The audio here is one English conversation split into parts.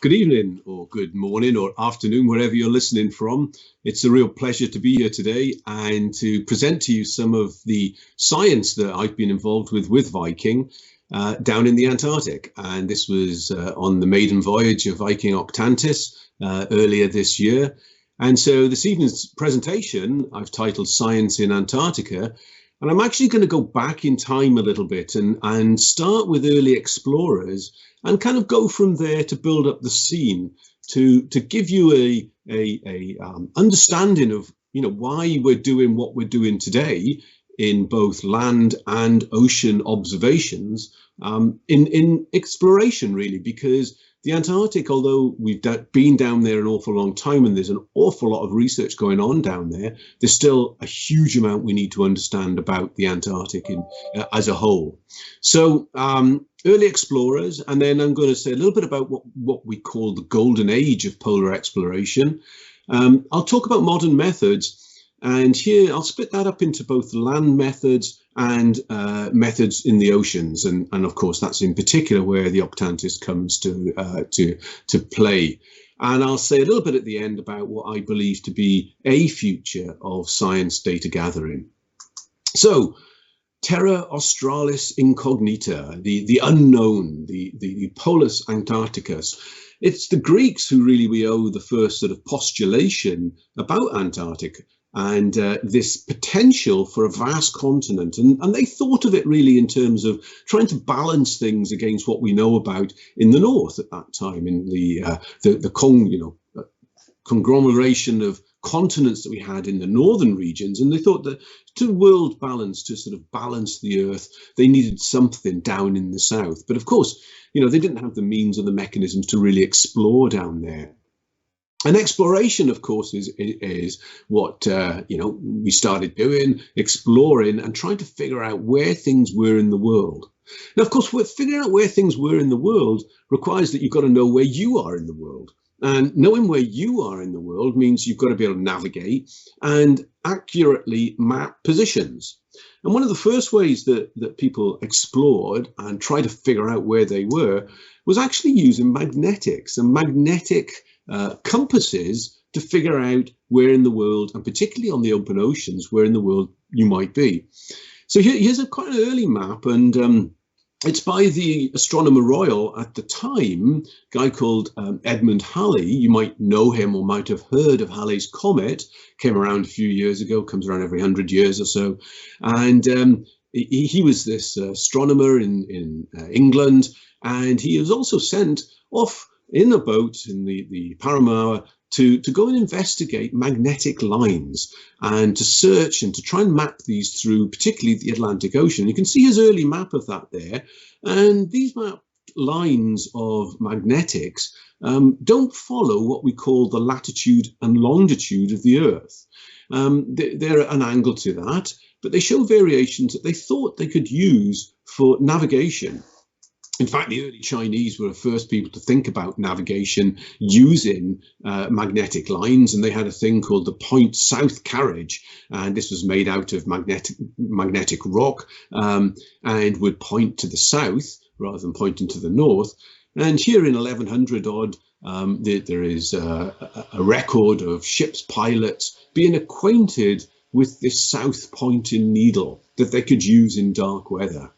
Good evening or good morning or afternoon, wherever you're listening from. It's a real pleasure to be here today and to present to you some of the science that I've been involved with Viking down in the Antarctic. And this was on the maiden voyage of Viking Octantis earlier this year. And so this evening's presentation I've titled Science in Antarctica. And I'm actually going to go back in time a little bit and start with early explorers and kind of go from there to build up the scene to give you a understanding of why we're doing what we're doing today in both land and ocean observations in exploration, really, because the Antarctic, although we've been down there an awful long time and there's an awful lot of research going on down there, there's still a huge amount we need to understand about the Antarctic as a whole. So early explorers, and then I'm going to say a little bit about what we call the golden age of polar exploration. I'll talk about modern methods, and here I'll split that up into both land methods and methods in the oceans, and of course that's in particular where the Octantis comes to play. And I'll say a little bit at the end about what I believe to be a future of science data gathering. So, Terra Australis Incognita, the unknown, the Polus Antarcticus. It's the Greeks who really we owe the first sort of postulation about Antarctica and this potential for a vast continent. And they thought of it really in terms of trying to balance things against what we know about in the north at that time, in the conglomeration of continents that we had in the northern regions. And they thought that to world balance, to sort of balance the earth, they needed something down in the south. But of course, they didn't have the means or the mechanisms to really explore down there. And exploration, of course, is what we started doing, exploring and trying to figure out where things were in the world. Now, of course, figuring out where things were in the world requires that you've got to know where you are in the world. And knowing where you are in the world means you've got to be able to navigate and accurately map positions. And one of the first ways that people explored and tried to figure out where they were was actually using magnetics and magnetic compasses to figure out where in the world, and particularly on the open oceans, where in the world you might be. So here's quite an early map, and it's by the astronomer royal at the time, a guy called Edmund Halley. You might know him or might have heard of Halley's Comet. Came around a few years ago, comes around every 100 years or so. And he was this astronomer in England, and he was also sent off in a boat in the Paramawa to go and investigate magnetic lines and to search and to try and map these through, particularly the Atlantic Ocean. You can see his early map of that there. And these mapped lines of magnetics don't follow what we call the latitude and longitude of the Earth. They're at an angle to that, but they show variations that they thought they could use for navigation. In fact, the early Chinese were the first people to think about navigation using magnetic lines, and they had a thing called the point south carriage, and this was made out of magnetic rock and would point to the south rather than pointing to the north. And here in 1100 odd, there is a record of ship's pilots being acquainted with this south pointing needle that they could use in dark weather.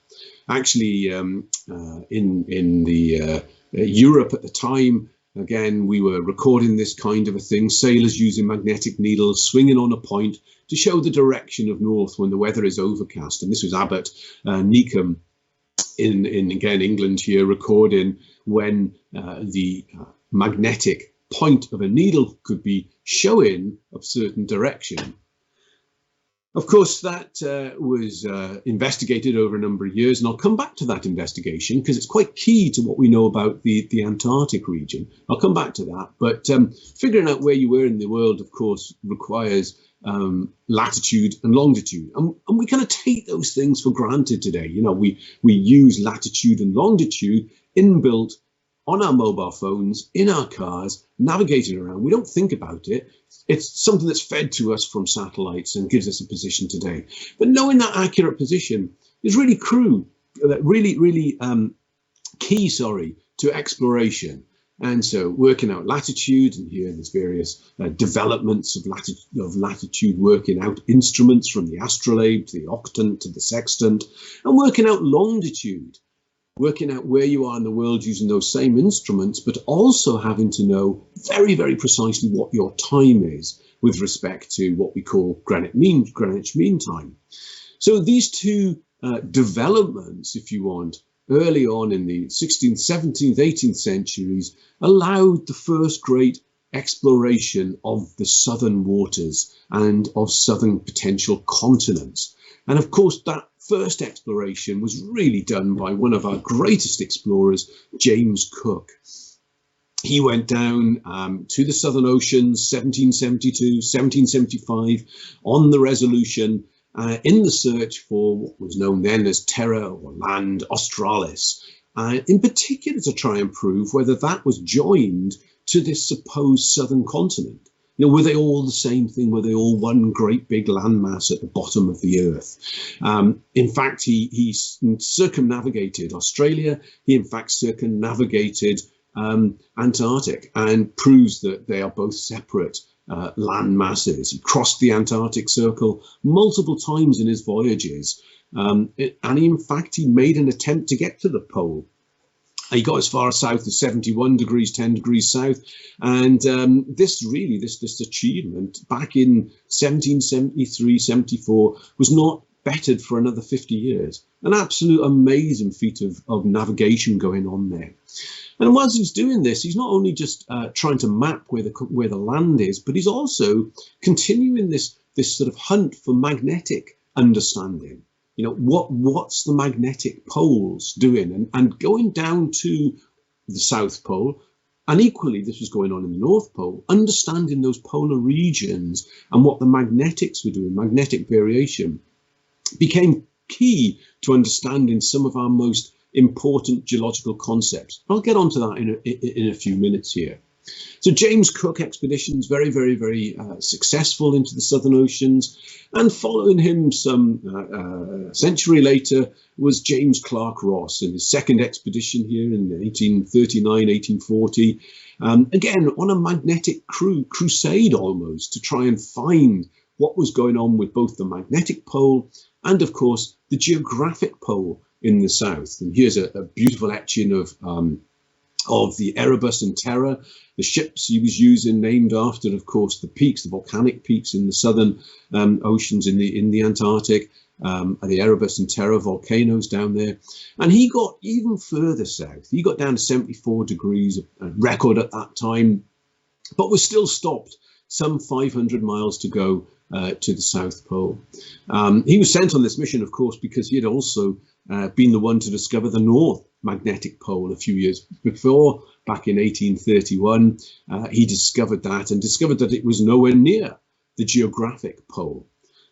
Actually, in the Europe at the time, again, we were recording this kind of a thing, sailors using magnetic needles, swinging on a point to show the direction of north when the weather is overcast. And this was Abbott Neacomb in again, England here, recording when the magnetic point of a needle could be showing a certain direction. Of course, that was investigated over a number of years, and I'll come back to that investigation because it's quite key to what we know about the Antarctic region. I'll come back to that, but figuring out where you were in the world, of course, requires latitude and longitude, and we kind of take those things for granted today. We use latitude and longitude inbuilt on our mobile phones, in our cars, navigating around. We don't think about it. It's something that's fed to us from satellites and gives us a position today. But knowing that accurate position is really key, to exploration. And so working out latitude, and here there's various developments of latitude, working out instruments from the astrolabe to the octant to the sextant, and working out longitude, working out where you are in the world using those same instruments, but also having to know very, very precisely what your time is with respect to what we call Greenwich Mean Time. So these two developments, if you want, early on in the 16th, 17th, 18th centuries, allowed the first great exploration of the southern waters and of southern potential continents. And of course, that first exploration was really done by one of our greatest explorers, James Cook. He went down to the Southern Oceans, 1772, 1775, on the Resolution, in the search for what was known then as Terra or Land Australis, in particular to try and prove whether that was joined to this supposed southern continent. You know, were they all the same thing? Were they all one great big landmass at the bottom of the earth? In fact, he circumnavigated Australia. He, in fact, circumnavigated Antarctic, and proves that they are both separate land masses. He crossed the Antarctic Circle multiple times in his voyages, and in fact he made an attempt to get to the pole. He got as far south as 71 degrees, 10 degrees south, and this achievement back in 1773, 74 was not bettered for another 50 years. An absolute amazing feat of navigation going on there. And whilst he's doing this, he's not only just trying to map where the land is, but he's also continuing this sort of hunt for magnetic understanding. You know, what's the magnetic poles doing, and going down to the South Pole, and equally this was going on in the North Pole, understanding those polar regions and what the magnetics were doing, magnetic variation, became key to understanding some of our most important geological concepts. I'll get onto that in a few minutes here. So James Cook expeditions, very, very, very successful into the Southern Oceans, and following him some century later was James Clark Ross in his second expedition here in 1839, 1840, again on a magnetic crusade almost, to try and find what was going on with both the magnetic pole and, of course, the geographic pole in the south. And here's a beautiful etching of the Erebus and Terror, the ships he was using, named after, of course, the peaks, the volcanic peaks in the southern oceans in the Antarctic, the Erebus and Terror volcanoes down there. And he got even further south. He got down to 74 degrees, a record at that time, but was still stopped some 500 miles to go to the South Pole. He was sent on this mission, of course, because he had also been the one to discover the North Magnetic Pole a few years before. Back in 1831, he discovered that, and discovered that it was nowhere near the geographic pole.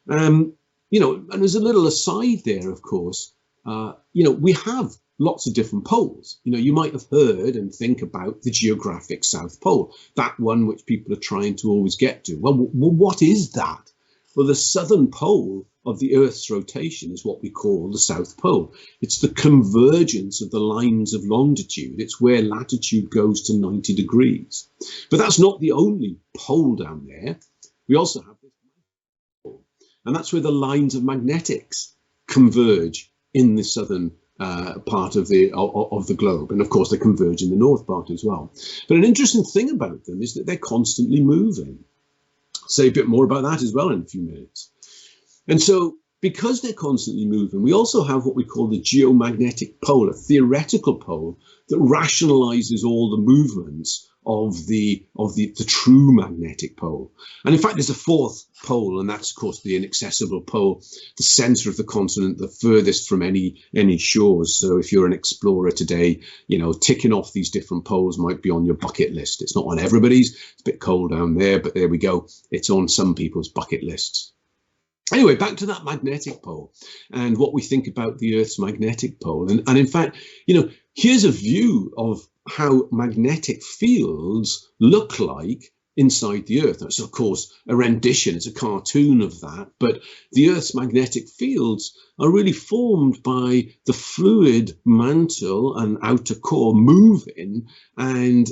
You know, and as a little aside there, of course, you know, we have lots of different poles. You know, you might have heard and think about the geographic South Pole, that one which people are trying to always get to. Well, what is that? Well, the southern pole of the Earth's rotation is what we call the South Pole. It's the convergence of the lines of longitude. It's where latitude goes to 90 degrees. But that's not the only pole down there. We also have this pole, and that's where the lines of magnetics converge in the southern part of the globe, and of course they converge in the north part as well. But an interesting thing about them is that they're constantly moving. I'll say a bit more about that as well in a few minutes. And so, because they're constantly moving, we also have what we call the geomagnetic pole, a theoretical pole that rationalizes all the movements of the true magnetic pole. And in fact, there's a fourth pole, and that's, of course, the inaccessible pole, the center of the continent, the furthest from any shores. So if you're an explorer today, you know, ticking off these different poles might be on your bucket list. It's not on everybody's. It's a bit cold down there, but there we go. It's on some people's bucket lists. Anyway, back to that magnetic pole and what we think about the Earth's magnetic pole. And in fact, you know, here's a view of how magnetic fields look like inside the Earth. That's, of course, a rendition, it's a cartoon of that, but the Earth's magnetic fields are really formed by the fluid mantle and outer core moving and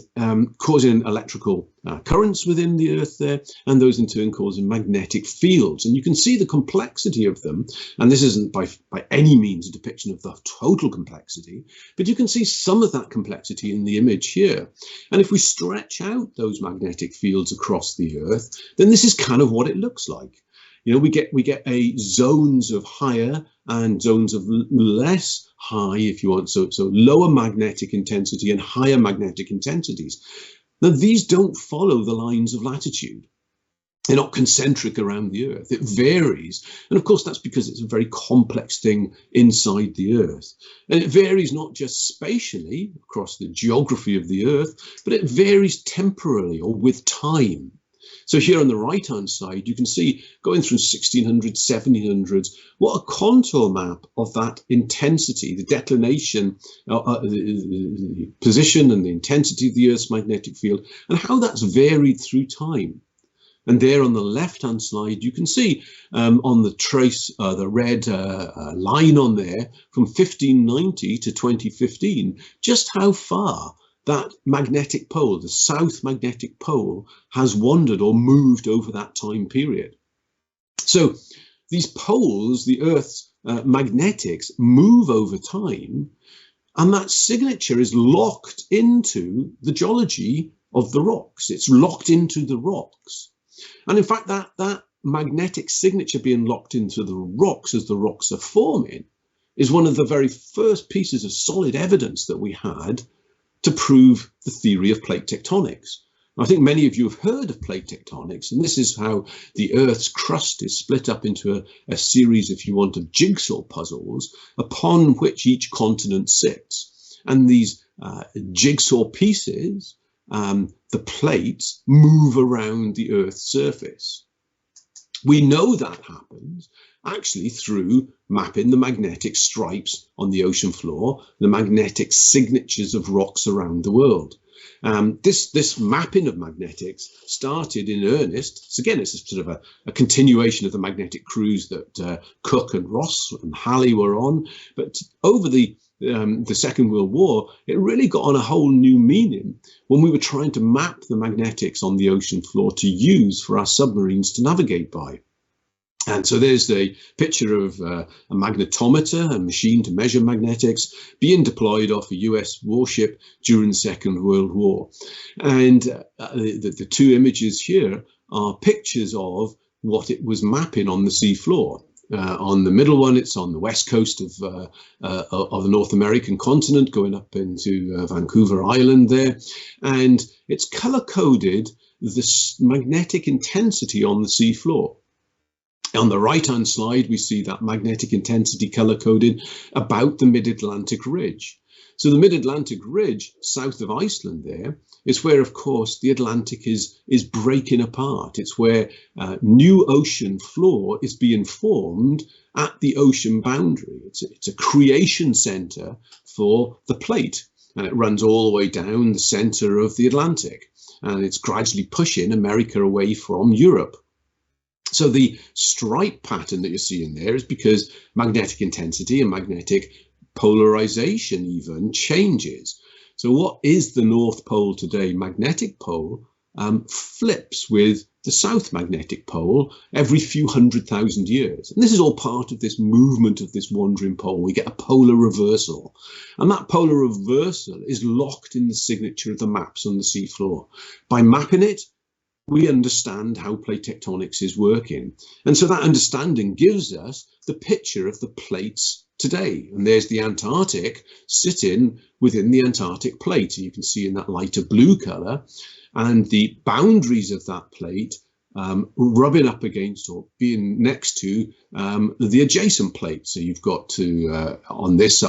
causing electrical currents within the Earth there, and those in turn causing magnetic fields. And you can see the complexity of them, and this isn't by any means a depiction of the total complexity, but you can see some of that complexity in the image here. And if we stretch out those magnetic fields across the Earth, then this is kind of what it looks like. You know, we get a zones of higher and zones of less high, if you want, so lower magnetic intensity and higher magnetic intensities. Now, these don't follow the lines of latitude. They're not concentric around the Earth. It varies. And of course, that's because it's a very complex thing inside the Earth. And it varies not just spatially across the geography of the Earth, but it varies temporally or with time. So here on the right-hand side, you can see going through 1600s, 1700s, what a contour map of that intensity, the declination, the position and the intensity of the Earth's magnetic field, and how that's varied through time. And there on the left-hand slide, you can see on the trace, the red line on there from 1590 to 2015, just how far that magnetic pole, the south magnetic pole, has wandered or moved over that time period. So these poles, the Earth's magnetics, move over time, and that signature is locked into the geology of the rocks. It's locked into the rocks. And in fact, that magnetic signature being locked into the rocks as the rocks are forming is one of the very first pieces of solid evidence that we had to prove the theory of plate tectonics. I think many of you have heard of plate tectonics, and this is how the Earth's crust is split up into a series, if you want, of jigsaw puzzles upon which each continent sits. And these jigsaw pieces, the plates, move around the Earth's surface. We know that happens actually through mapping the magnetic stripes on the ocean floor, the magnetic signatures of rocks around the world. This mapping of magnetics started in earnest. So again, it's sort of a continuation of the magnetic cruise that Cook and Ross and Halley were on. But over the Second World War, it really got on a whole new meaning when we were trying to map the magnetics on the ocean floor to use for our submarines to navigate by. And so there's the picture of a magnetometer, a machine to measure magnetics, being deployed off a US warship during the Second World War. And the two images here are pictures of what it was mapping on the sea floor. On the middle one, it's on the west coast of the North American continent, going up into Vancouver Island there. And it's color-coded the magnetic intensity on the sea floor. On the right-hand slide, we see that magnetic intensity color-coded about the mid-Atlantic ridge. So the mid-Atlantic ridge, south of Iceland there, is where, of course, the Atlantic is breaking apart. It's where new ocean floor is being formed at the ocean boundary. It's a creation center for the plate, and it runs all the way down the center of the Atlantic, and it's gradually pushing America away from Europe. So the stripe pattern that you're seeing there is because magnetic intensity and magnetic polarization even changes. So what is the North Pole today? Magnetic pole flips with the South magnetic pole every few 100,000 years. And this is all part of this movement of this wandering pole. We get a polar reversal. And that polar reversal is locked in the signature of the maps on the seafloor. By mapping it, we understand how plate tectonics is working. And so that understanding gives us the picture of the plates today. And there's the Antarctic sitting within the Antarctic plate. And you can see in that lighter blue color, and the boundaries of that plate rubbing up against or being next to the adjacent plate. So you've got to, on this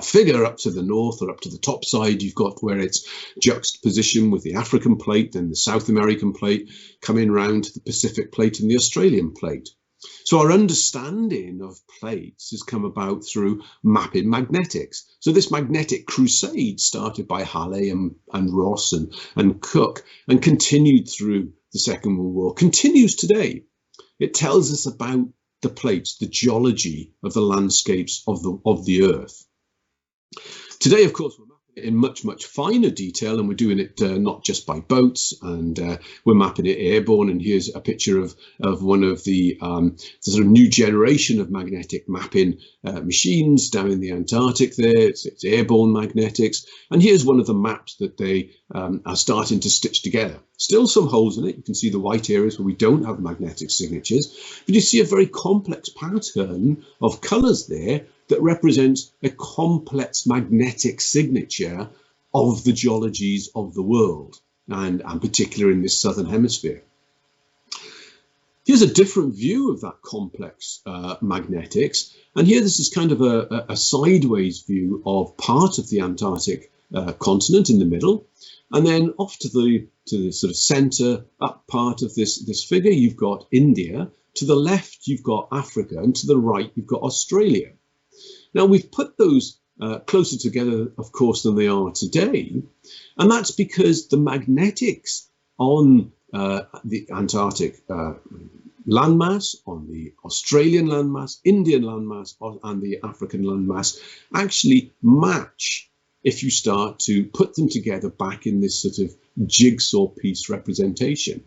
figure up to the north or up to the top side, you've got where it's juxtaposition with the African plate, then the South American plate, coming round to the Pacific plate and the Australian plate. So our understanding of plates has come about through mapping magnetics. So this magnetic crusade started by Halley and Ross and Cook and continued through the Second World War, continues today. It tells us about the plates, the geology of the landscapes of the Earth. Today, of course, we're mapping it in much, much finer detail, and we're doing it not just by boats, and we're mapping it airborne. And here's a picture of one of the sort of new generation of magnetic mapping machines down in the Antarctic there. It's airborne magnetics. And here's one of the maps that they are starting to stitch together. Still some holes in it. You can see the white areas where we don't have magnetic signatures, but you see a very complex pattern of colours there that represents a complex magnetic signature of the geologies of the world, and particularly in this southern hemisphere. Here's a different view of that complex magnetics, and here this is kind of a sideways view of part of the Antarctic continent in the middle, and then off to the sort of centre up part of this figure you've got India, to the left you've got Africa, and to the right you've got Australia. Now, we've put those closer together, of course, than they are today, and that's because the magnetics on the Antarctic landmass, on the Australian landmass, Indian landmass, and the African landmass actually match if you start to put them together back in this sort of jigsaw piece representation.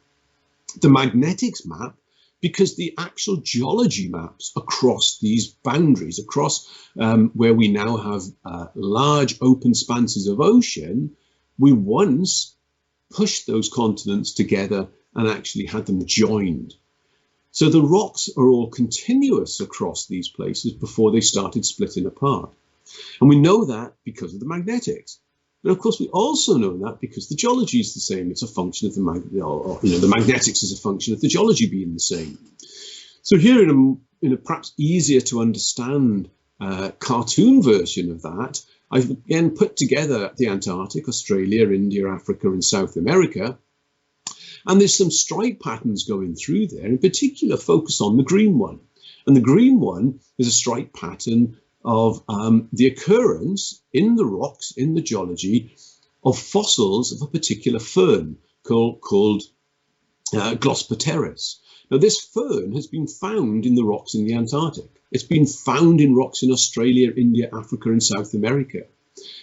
The magnetics map, because the actual geology maps across these boundaries, across where we now have large open spanses of ocean, we once pushed those continents together and actually had them joined. So the rocks are all continuous across these places before they started splitting apart. And we know that because of the magnetics. And of course, we also know that because the geology is the same. It's a function of the magnetics is a function of the geology being the same. So here in a perhaps easier to understand cartoon version of that, I've again put together the Antarctic, Australia, India, Africa, and South America. And there's some stripe patterns going through there, in particular focus on the green one. And the green one is a stripe pattern of the occurrence in the rocks, in the geology, of fossils of a particular fern called Glossopteris. Now, this fern has been found in the rocks in the Antarctic. It's been found in rocks in Australia, India, Africa, and South America.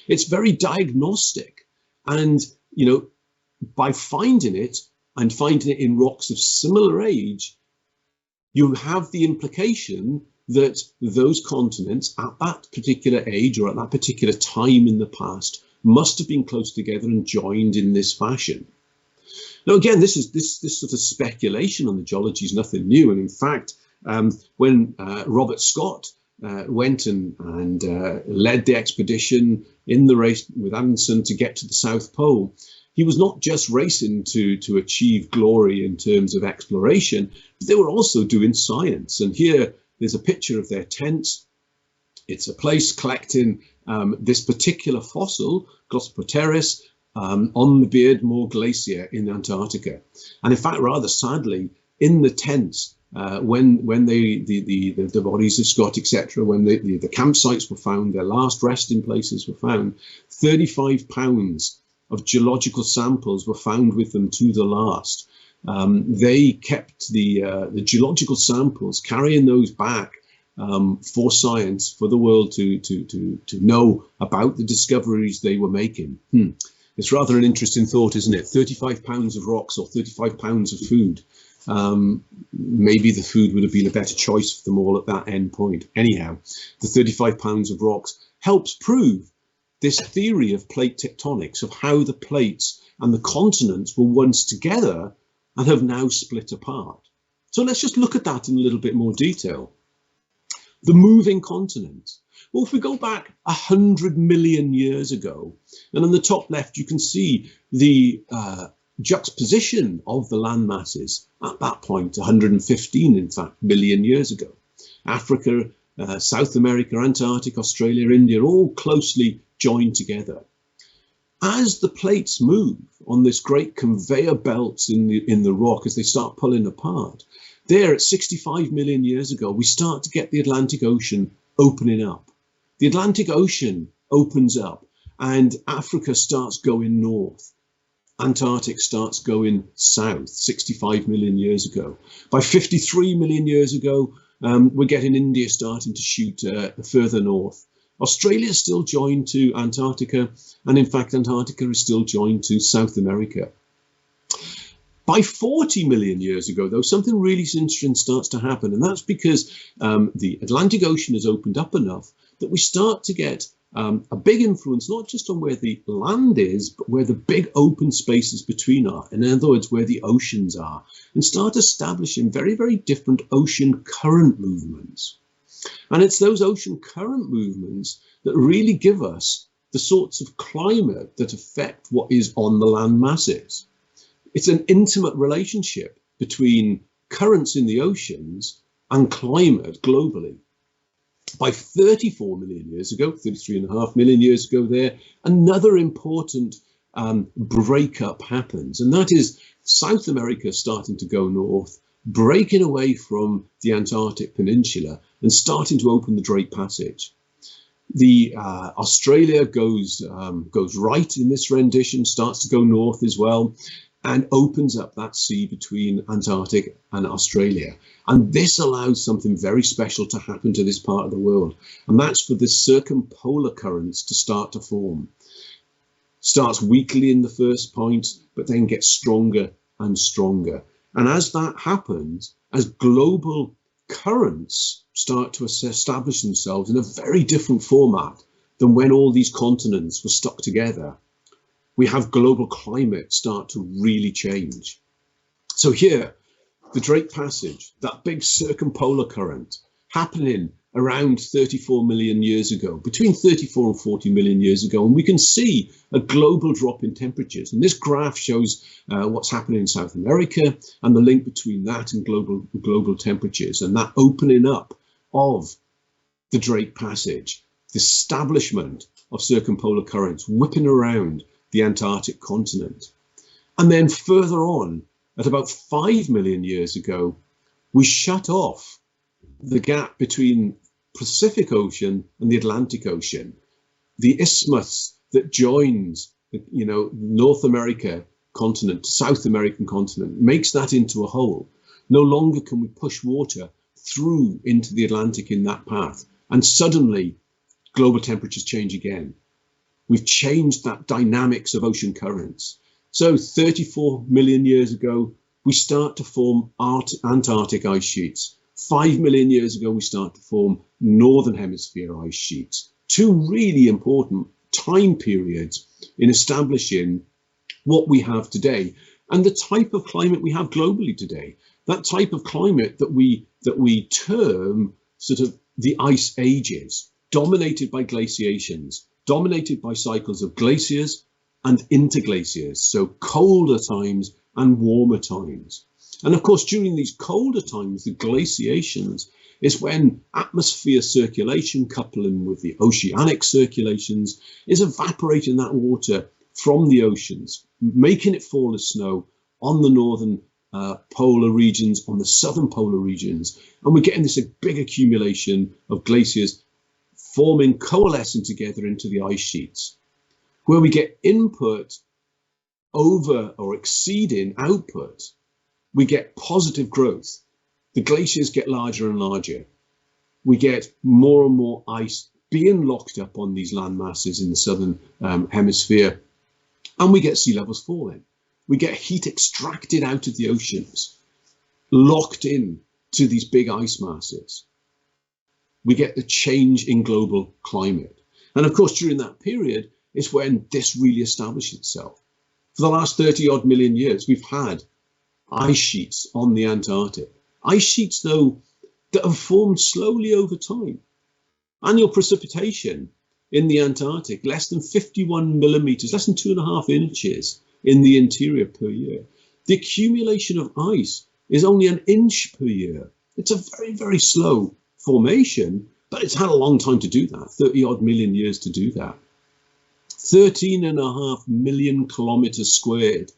It's very diagnostic. And, by finding it and finding it in rocks of similar age, you have the implication that those continents at that particular age or at that particular time in the past must have been close together and joined in this fashion. Now, again, this sort of speculation on the geology is nothing new. And in fact, when Robert Scott went and led the expedition in the race with Amundsen to get to the South Pole, he was not just racing to achieve glory in terms of exploration, but they were also doing science. And here there's a picture of their tents. It's a place collecting this particular fossil, Glossopteris, on the Beardmore Glacier in Antarctica. And in fact, rather sadly, in the tents, when the bodies of Scott, etc., when the campsites were found, their last resting places were found, 35 pounds of geological samples were found with them to the last. They kept the geological samples, carrying those back for science, for the world to know about the discoveries they were making. It's rather an interesting thought, isn't it? 35 pounds of rocks or 35 pounds of food. Maybe the food would have been a better choice for them all at that end point. Anyhow, the 35 pounds of rocks helps prove this theory of plate tectonics, of how the plates and the continents were once together and have now split apart. So let's just look at that in a little bit more detail. The moving continents. Well, if we go back 100 million years ago, and on the top left, you can see the juxtaposition of the land masses at that point, 115, in fact, million years ago. Africa, South America, Antarctic, Australia, India, all closely joined together. As the plates move on this great conveyor belts in the rock, as they start pulling apart, There at 65 million years ago, we start to get the Atlantic Ocean opening up. The Atlantic Ocean opens up and Africa starts going north. Antarctic starts going south 65 million years ago. By 53 million years ago, we're getting India starting to shoot further north. Australia is still joined to Antarctica, and in fact, Antarctica is still joined to South America. By 40 million years ago, though, something really interesting starts to happen, and that's because the Atlantic Ocean has opened up enough that we start to get a big influence, not just on where the land is, but where the big open spaces between are, in other words, where the oceans are, and start establishing very, very different ocean current movements. And it's those ocean current movements that really give us the sorts of climate that affect what is on the land masses. It's an intimate relationship between currents in the oceans and climate globally. By 34 million years ago, 33.5 million years ago there, another important breakup happens, and that is South America starting to go north, breaking away from the Antarctic Peninsula and starting to open the Drake Passage. The Australia goes right in this rendition, starts to go north as well, and opens up that sea between Antarctic and Australia. And this allows something very special to happen to this part of the world. And that's for the circumpolar currents to start to form. Starts weakly in the first point, but then gets stronger and stronger. And as that happens, as global currents start to establish themselves in a very different format than when all these continents were stuck together, we have global climate start to really change. So here, the Drake Passage, that big circumpolar current happening around 34 million years ago, between 34 and 40 million years ago, and we can see a global drop in temperatures. And this graph shows what's happening in South America and the link between that and global temperatures, and that opening up of the Drake Passage, the establishment of circumpolar currents whipping around the Antarctic continent. And then further on, at about 5 million years ago, we shut off the gap between Pacific Ocean and the Atlantic Ocean. The isthmus that joins the North America continent to South American continent makes that into a hole. No longer can we push water through into the Atlantic in that path. And suddenly global temperatures change again. We've changed that dynamics of ocean currents. So 34 million years ago, we start to form Antarctic ice sheets. 5 million years ago, we start to form Northern Hemisphere ice sheets. Two really important time periods in establishing what we have today and the type of climate we have globally today. That type of climate that we term sort of the ice ages, dominated by glaciations, dominated by cycles of glaciers and interglaciers, so colder times and warmer times. And of course, during these colder times, the glaciations is when atmosphere circulation coupling with the oceanic circulations is evaporating that water from the oceans, making it fall as snow on the northern polar regions, on the southern polar regions. And we're getting this big accumulation of glaciers forming, coalescing together into the ice sheets, where we get input over or exceeding output. We get positive growth. The glaciers get larger and larger. We get more and more ice being locked up on these land masses in the southern hemisphere, and we get sea levels falling. We get heat extracted out of the oceans, locked in to these big ice masses. We get the change in global climate. And of course, during that period is when this really established itself. For the last 30 odd million years, we've had ice sheets on the Antarctic. Ice sheets, though, that have formed slowly over time. Annual precipitation in the Antarctic, less than 51 millimeters, less than 2.5 inches in the interior per year. The accumulation of ice is only 1 inch per year. It's a very, very slow formation, but it's had a long time to do that, 30 odd million years to do that. 13.5 million kilometers squared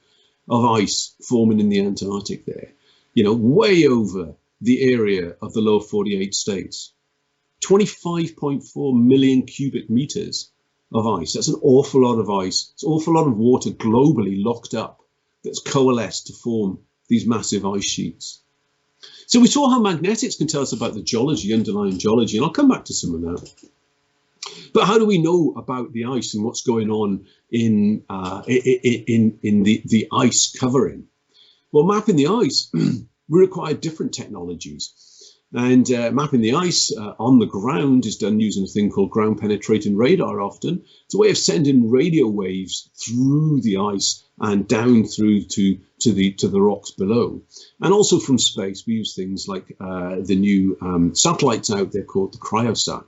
of ice forming in the Antarctic there, way over the area of the lower 48 states. 25.4 million cubic meters of ice. That's an awful lot of ice. It's an awful lot of water globally locked up that's coalesced to form these massive ice sheets. So we saw how magnetics can tell us about the geology, underlying geology, and I'll come back to some of that. But how do we know about the ice and what's going on in the ice covering? Well, mapping the ice, we require different technologies. And mapping the ice on the ground is done using a thing called ground penetrating radar often. It's a way of sending radio waves through the ice and down through to the rocks below. And also from space, we use things like the new satellites out there called the cryosat.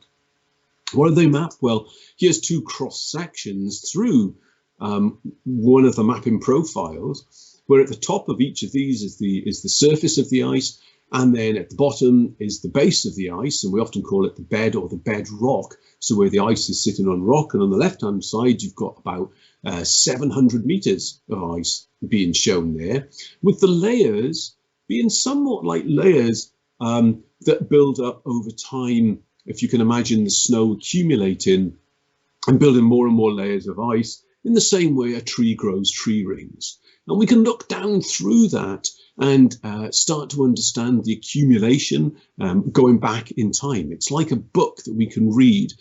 What do they map? Well, here's two cross sections through one of the mapping profiles, where at the top of each of these is the surface of the ice, and then at the bottom is the base of the ice, and we often call it the bed or the bedrock, so where the ice is sitting on rock. And on the left-hand side, you've got about 700 meters of ice being shown there, with the layers being somewhat like layers that build up over time. If you can imagine the snow accumulating and building more and more layers of ice in the same way a tree grows tree rings. And we can look down through that and start to understand the accumulation going back in time. It's like a book that we can read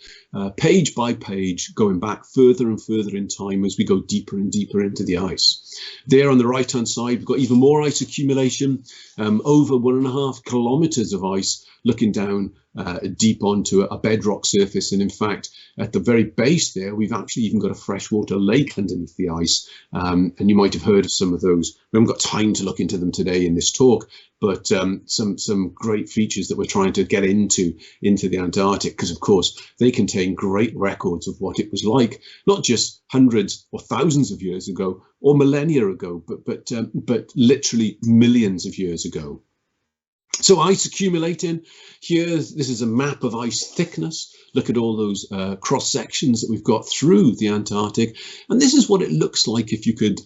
page by page, going back further and further in time as we go deeper and deeper into the ice. There on the right-hand side, we've got even more ice accumulation, over 1.5 kilometers of ice looking down deep onto a bedrock surface. And in fact, at the very base there, we've actually even got a freshwater lake underneath the ice. And you might have heard of some of those. We haven't got time to look into them today in this talk, but some great features that we're trying to get into the Antarctic, because of course they contain great records of what it was like, not just hundreds or thousands of years ago or millennia ago, but literally millions of years ago. So ice accumulating here, this is a map of ice thickness. Look at all those cross sections that we've got through the Antarctic. And this is what it looks like if you could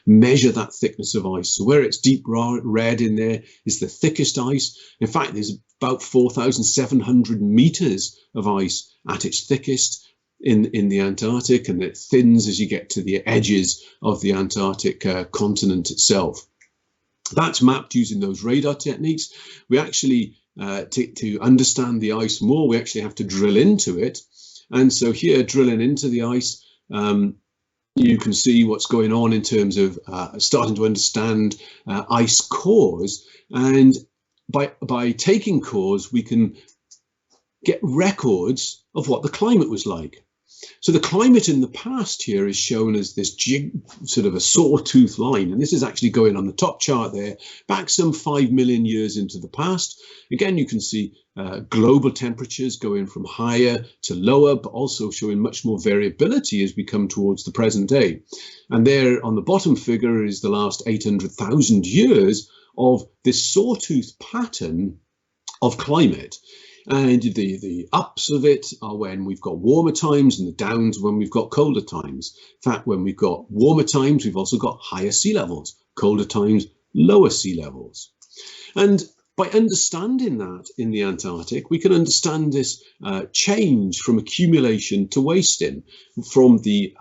measure that thickness of ice. So where it's deep red in there is the thickest ice. In fact, there's about 4,700 meters of ice at its thickest in the Antarctic, and it thins as you get to the edges of the Antarctic continent itself. That's mapped using those radar techniques. We actually, to understand the ice more, we actually have to drill into it. And so here, drilling into the ice, you can see what's going on in terms of starting to understand ice cores. And by taking cores, we can get records of what the climate was like. So the climate in the past here is shown as this sort of a sawtooth line. And this is actually going on the top chart there, back some 5 million years into the past. Again, you can see global temperatures going from higher to lower, but also showing much more variability as we come towards the present day. And there on the bottom figure is the last 800,000 years of this sawtooth pattern of climate. And the ups of it are when we've got warmer times, and the downs when we've got colder times. In fact, when we've got warmer times, we've also got higher sea levels, colder times, lower sea levels. And by understanding that in the Antarctic, we can understand this change from accumulation to wasting, from the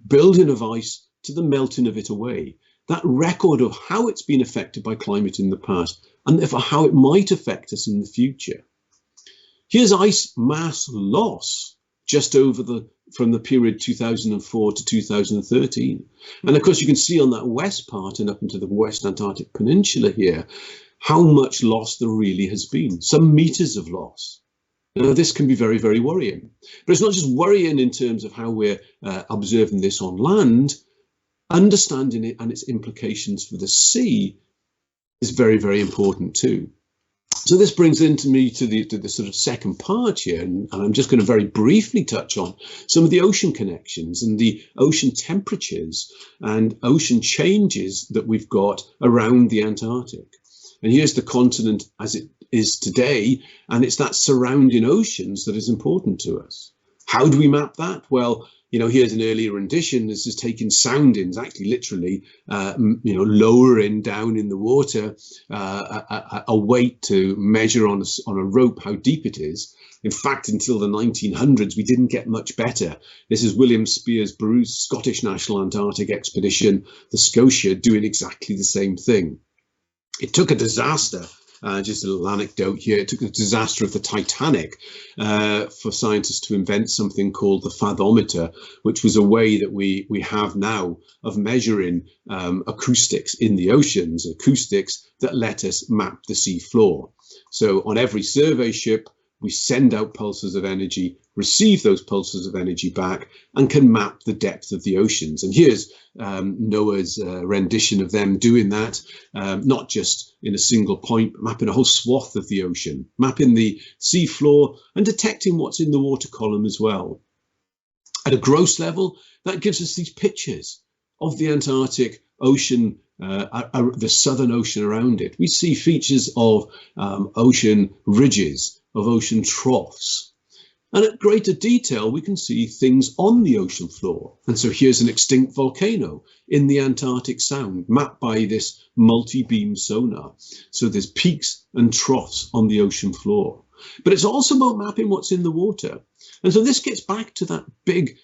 building of ice to the melting of it away. That record of how it's been affected by climate in the past, and therefore how it might affect us in the future. Here's ice mass loss just over from the period 2004 to 2013. And of course, you can see on that west part and up into the West Antarctic Peninsula here, how much loss there really has been, some meters of loss. Now, this can be very, very worrying. But it's not just worrying in terms of how we're observing this on land. Understanding it and its implications for the sea is very, very important too. So this brings me to the sort of second part here, and I'm just going to very briefly touch on some of the ocean connections and the ocean temperatures and ocean changes that we've got around the Antarctic. And here's the continent as it is today, and it's that surrounding oceans that is important to us. How do we map that? Well, Here's an earlier rendition. This is taking soundings, actually literally, lowering down in the water a weight to measure on a rope how deep it is. In fact, until the 1900s, we didn't get much better. This is William Spears Bruce's Scottish National Antarctic Expedition, the Scotia, doing exactly the same thing. It took a disaster. Just a little anecdote here. It took the disaster of the Titanic for scientists to invent something called the fathometer, which was a way that we have now of measuring acoustics in the oceans, acoustics that let us map the sea floor. So on every survey ship, we send out pulses of energy, receive those pulses of energy back, and can map the depth of the oceans. And here's NOAA's rendition of them doing that, not just in a single point, but mapping a whole swath of the ocean, mapping the sea floor and detecting what's in the water column as well. At a gross level, that gives us these pictures of the Antarctic Ocean, the Southern Ocean around it. We see features of ocean ridges, of ocean troughs. And at greater detail, we can see things on the ocean floor. And so here's an extinct volcano in the Antarctic Sound, mapped by this multi-beam sonar. So there's peaks and troughs on the ocean floor. But it's also about mapping what's in the water. And so this gets back to that big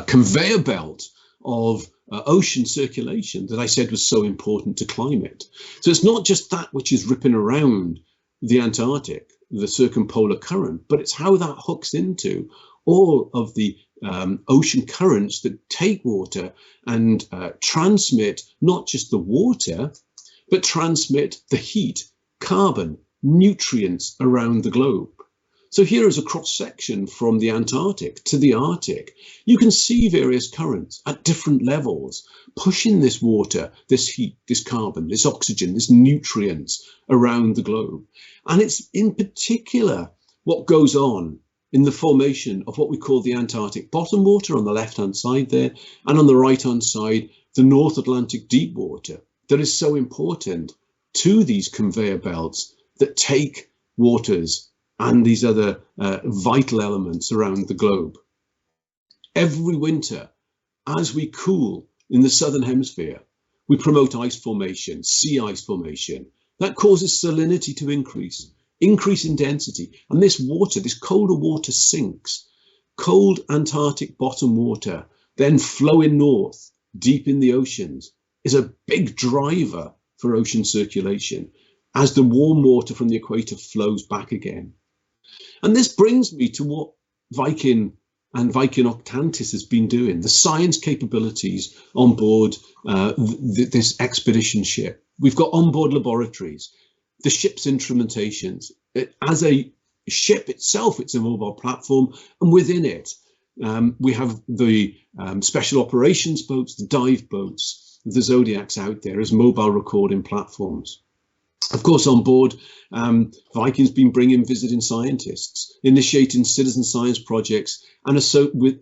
conveyor belt of ocean circulation that I said was so important to climate. So it's not just that which is ripping around the Antarctic, the circumpolar current, but it's how that hooks into all of the ocean currents that take water and transmit not just the water, but transmit the heat, carbon, nutrients around the globe. So here is a cross-section from the Antarctic to the Arctic. You can see various currents at different levels, pushing this water, this heat, this carbon, this oxygen, this nutrients around the globe. And it's in particular what goes on in the formation of what we call the Antarctic bottom water on the left-hand side there, and on the right-hand side, the North Atlantic deep water that is so important to these conveyor belts that take waters and these other vital elements around the globe. Every winter, as we cool in the southern hemisphere, we promote ice formation, sea ice formation. That causes salinity to increase in density. And this water, this colder water sinks. Cold Antarctic bottom water, then flowing north, deep in the oceans, is a big driver for ocean circulation as the warm water from the equator flows back again. And this brings me to what Viking and Viking Octantis has been doing, the science capabilities on board this expedition ship. We've got onboard laboratories, the ship's instrumentations. As a ship itself, it's a mobile platform, and within it, we have the special operations boats, the dive boats, the Zodiacs out there as mobile recording platforms. Of course, on board, Viking's been bringing visiting scientists, initiating citizen science projects, and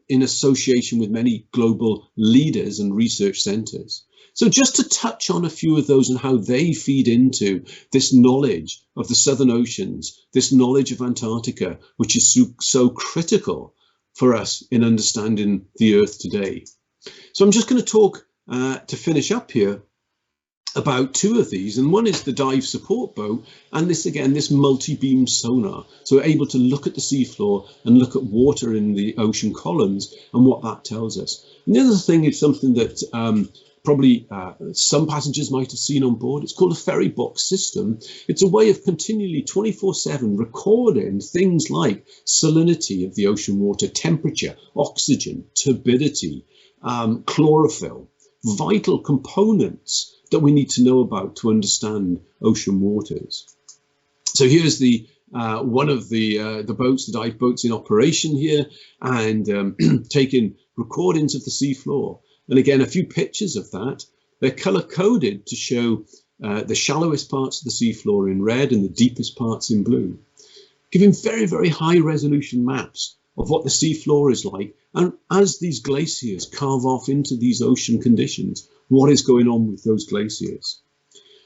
in association with many global leaders and research centres. So just to touch on a few of those and how they feed into this knowledge of the Southern Oceans, this knowledge of Antarctica, which is so critical for us in understanding the Earth today. So I'm just going to talk to finish up here about two of these, and one is the dive support boat, and this again, this multi-beam sonar. So we're able to look at the seafloor and look at water in the ocean columns and what that tells us. And the other thing is something that probably some passengers might have seen on board. It's called a ferry box system. It's a way of continually 24/7 recording things like salinity of the ocean water, temperature, oxygen, turbidity, chlorophyll, vital components that we need to know about to understand ocean waters. So here's the one of the boats, the dive boats in operation here, and taking recordings of the seafloor. And again, a few pictures of that. They're color coded to show the shallowest parts of the seafloor in red and the deepest parts in blue, giving very, very high resolution maps of what the seafloor is like. And as these glaciers carve off into these ocean conditions, what is going on with those glaciers?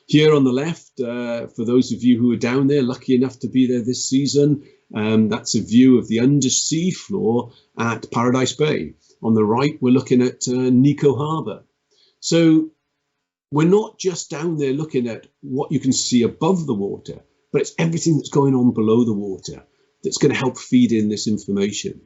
Here on the left, for those of you who are down there, lucky enough to be there this season, That's a view of the undersea floor at Paradise Bay. On the right, we're looking at Nico Harbour. So we're not just down there looking at what you can see above the water, but it's everything that's going on below the water that's going to help feed in this information.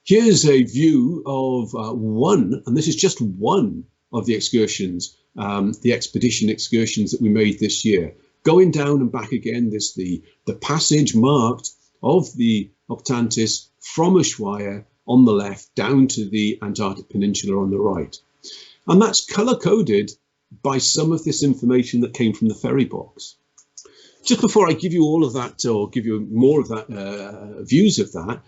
Here's a view of one, and this is just one of the excursions, the expedition excursions that we made this year. Going down and back again, this the passage marked of the Octantis from Ushuaia on the left down to the Antarctic Peninsula on the right. And that's color-coded by some of this information that came from the ferry box. Just before I give you all of that, or give you more of that, views of that,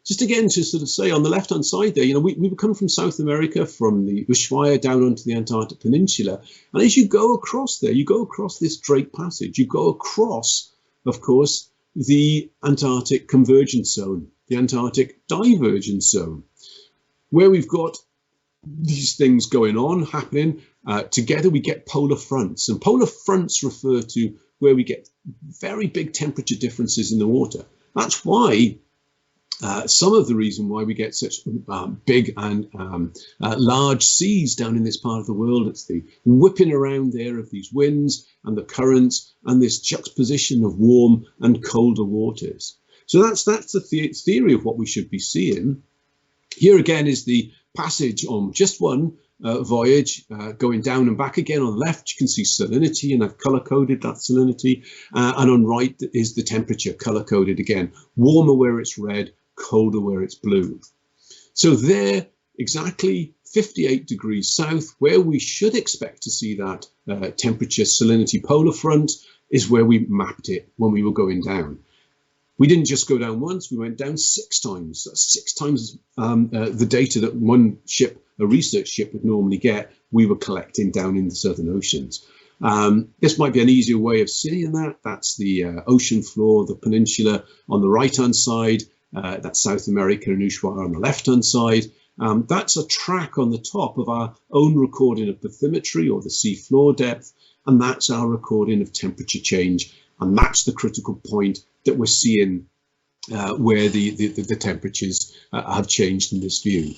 just again to sort of say on the left-hand side there, you know, we would come from South America, from the Ushuaia down onto the Antarctic Peninsula. And as you go across there, you go across this Drake Passage, you go across, of course, the Antarctic Convergence Zone, the Antarctic Divergence Zone, where we've got these things going on, happening. Together we get polar fronts, and polar fronts refer to where we get very big temperature differences in the water. That's why some of the reason why we get such big and large seas down in this part of the world. It's the whipping around there of these winds and the currents and this juxtaposition of warm and colder waters. So that's the theory of what we should be seeing. Here again is the passage on just one voyage, going down and back again. On the left you can see salinity, and I've color coded that salinity, and on right is the temperature, color coded again, warmer where it's red, colder where it's blue. So there, exactly 58 degrees south, where we should expect to see that temperature salinity polar front, is where we mapped it when we were going down. We didn't just go down once, we went down 6 times. That's 6 times the data that one ship, a research ship, would normally get, we were collecting down in the Southern Oceans. This might be an easier way of seeing that. That's the ocean floor, the peninsula on the right-hand side. That's South America and Ushuaia on the left-hand side. That's a track on the top of our own recording of bathymetry, or the sea floor depth, and that's our recording of temperature change. And that's the critical point that we're seeing where the temperatures have changed in this view.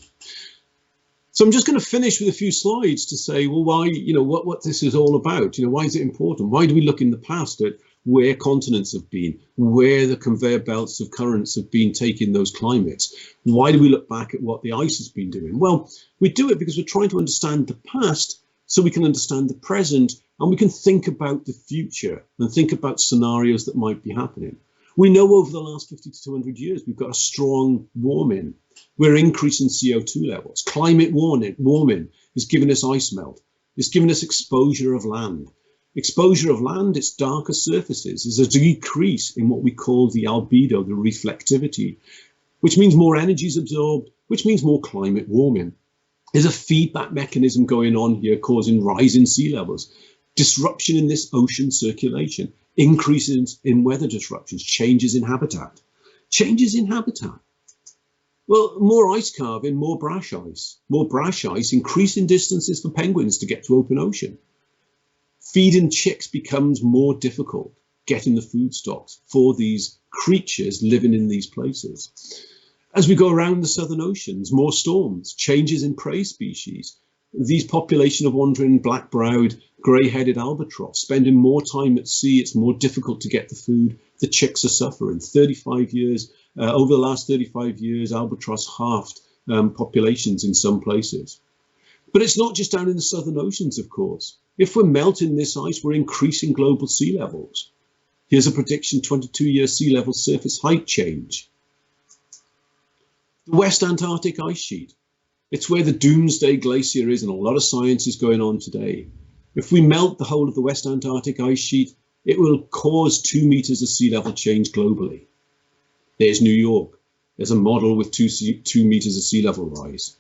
So I'm just going to finish with a few slides to say, well, why, you know, what this is all about. You know, why is it important? Why do we look in the past at where continents have been, where the conveyor belts of currents have been taking those climates? Why do we look back at what the ice has been doing? Well, we do it because we're trying to understand the past so we can understand the present, and we can think about the future and think about scenarios that might be happening. We know over the last 50 to 200 years, we've got a strong warming. We're increasing CO2 levels. Climate warming is giving us ice melt. It's giving us exposure of land. Exposure of land, its darker surfaces, is a decrease in what we call the albedo, the reflectivity, which means more energy is absorbed, which means more climate warming. There's a feedback mechanism going on here causing rising sea levels, disruption in this ocean circulation, increases in weather disruptions, changes in habitat. Changes in habitat. Well, more ice calving, more brash ice. More brash ice, increasing distances for penguins to get to open ocean. Feeding chicks becomes more difficult, getting the food stocks for these creatures living in these places. As we go around the Southern Oceans, more storms, changes in prey species. These population of wandering black-browed, grey-headed albatross, spending more time at sea, it's more difficult to get the food. The chicks are suffering. 35 years, over the last 35 years, albatross halved populations in some places. But it's not just down in the Southern Oceans, of course. If we're melting this ice, we're increasing global sea levels. Here's a prediction, 22-year sea level surface height change. The West Antarctic ice sheet. It's where the Doomsday Glacier is, and a lot of science is going on today. If we melt the whole of the West Antarctic ice sheet, it will cause 2 meters of sea level change globally. There's New York. There's a model with 2 meters of sea level rise.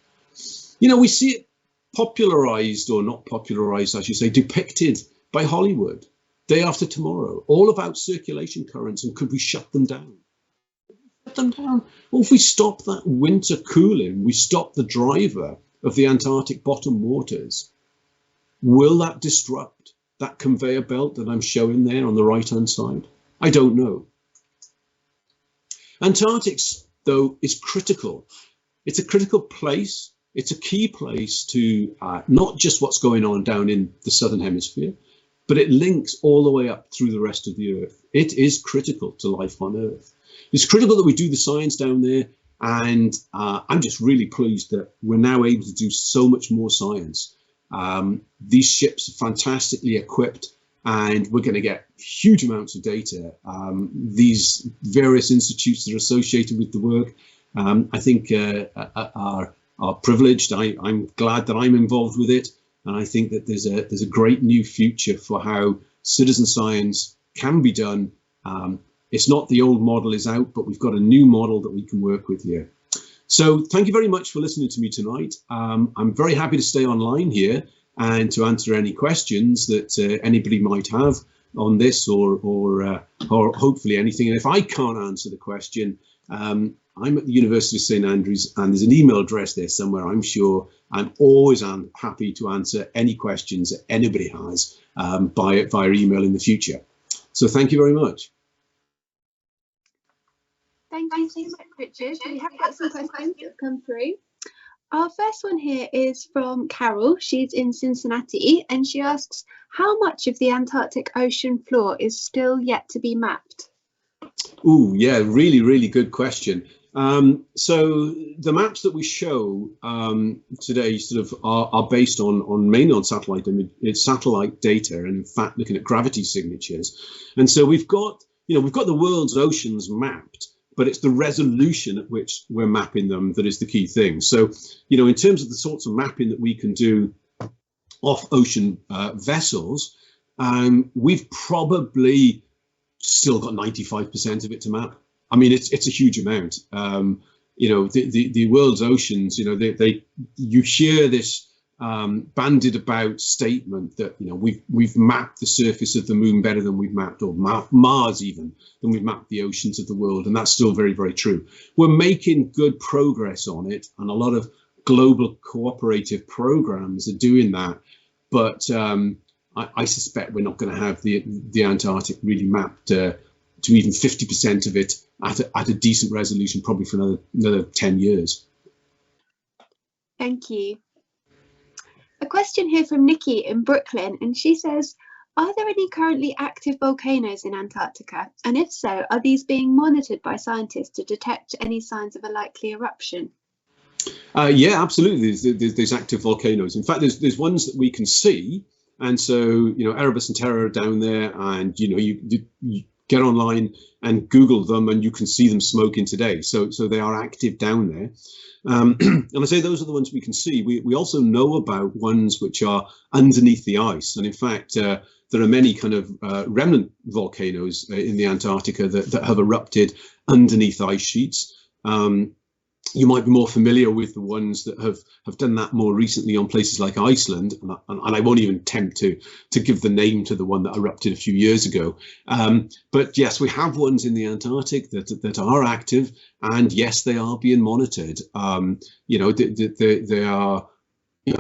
You know, we see it popularized, or not popularized, I should say, depicted by Hollywood. Day After Tomorrow, all about circulation currents, and could we shut them down? Them down. Well, if we stop that winter cooling, we stop the driver of the Antarctic bottom waters, will that disrupt that conveyor belt that I'm showing there on the right hand side? I don't know. Antarctic, though, is critical. It's a critical place. It's a key place to not just what's going on down in the southern hemisphere, but it links all the way up through the rest of the Earth. It is critical to life on Earth. It's critical that we do the science down there, and I'm just really pleased that we're now able to do so much more science. These ships are fantastically equipped, and we're going to get huge amounts of data. These various institutes that are associated with the work, I think, are privileged. I'm glad that I'm involved with it, and I think that there's a great new future for how citizen science can be done. It's not the old model is out, but we've got a new model that we can work with here. So thank you very much for listening to me tonight. I'm very happy to stay online here and to answer any questions that anybody might have on this, or hopefully anything. And if I can't answer the question, I'm at the University of St Andrews, and there's an email address there somewhere. I'm sure I'm always happy to answer any questions that anybody has via email in the future. So thank you very much. Thank you so much, Richard. We have got some questions that have come through. Our first one here is from Carol. She's in Cincinnati, and she asks, how much of the Antarctic ocean floor is still yet to be mapped? Oh, yeah, really, really good question. So the maps that we show today sort of are based mainly on satellite data, and in fact looking at gravity signatures. And so we've got the world's oceans mapped, but it's the resolution at which we're mapping them that is the key thing. So, in terms of the sorts of mapping that we can do off ocean vessels, we've probably still got 95% of it to map. I mean, it's a huge amount. The world's oceans, you hear this bandied about statement that we've mapped the surface of the moon better than we've mapped, or Mars even, than we've mapped the oceans of the world, and that's still very, very true. We're making good progress on it, and a lot of global cooperative programs are doing that, but I suspect we're not going to have the Antarctic really mapped to even 50% of it at a decent resolution, probably for another 10 years. Thank you. A question here from Nikki in Brooklyn, and she says, are there any currently active volcanoes in Antarctica? And if so, are these being monitored by scientists to detect any signs of a likely eruption? Yeah, absolutely. There's active volcanoes. In fact, there's ones that we can see. And so, Erebus and Terra are down there, and, you get online and Google them and you can see them smoking today. So they are active down there. And I say those are the ones we can see. We also know about ones which are underneath the ice. And in fact, there are many kind of remnant volcanoes in the Antarctica that have erupted underneath ice sheets. You might be more familiar with the ones that have done that more recently on places like Iceland, and I won't even attempt to give the name to the one that erupted a few years ago. But yes, we have ones in the Antarctic that are active, and yes, they are being monitored. They are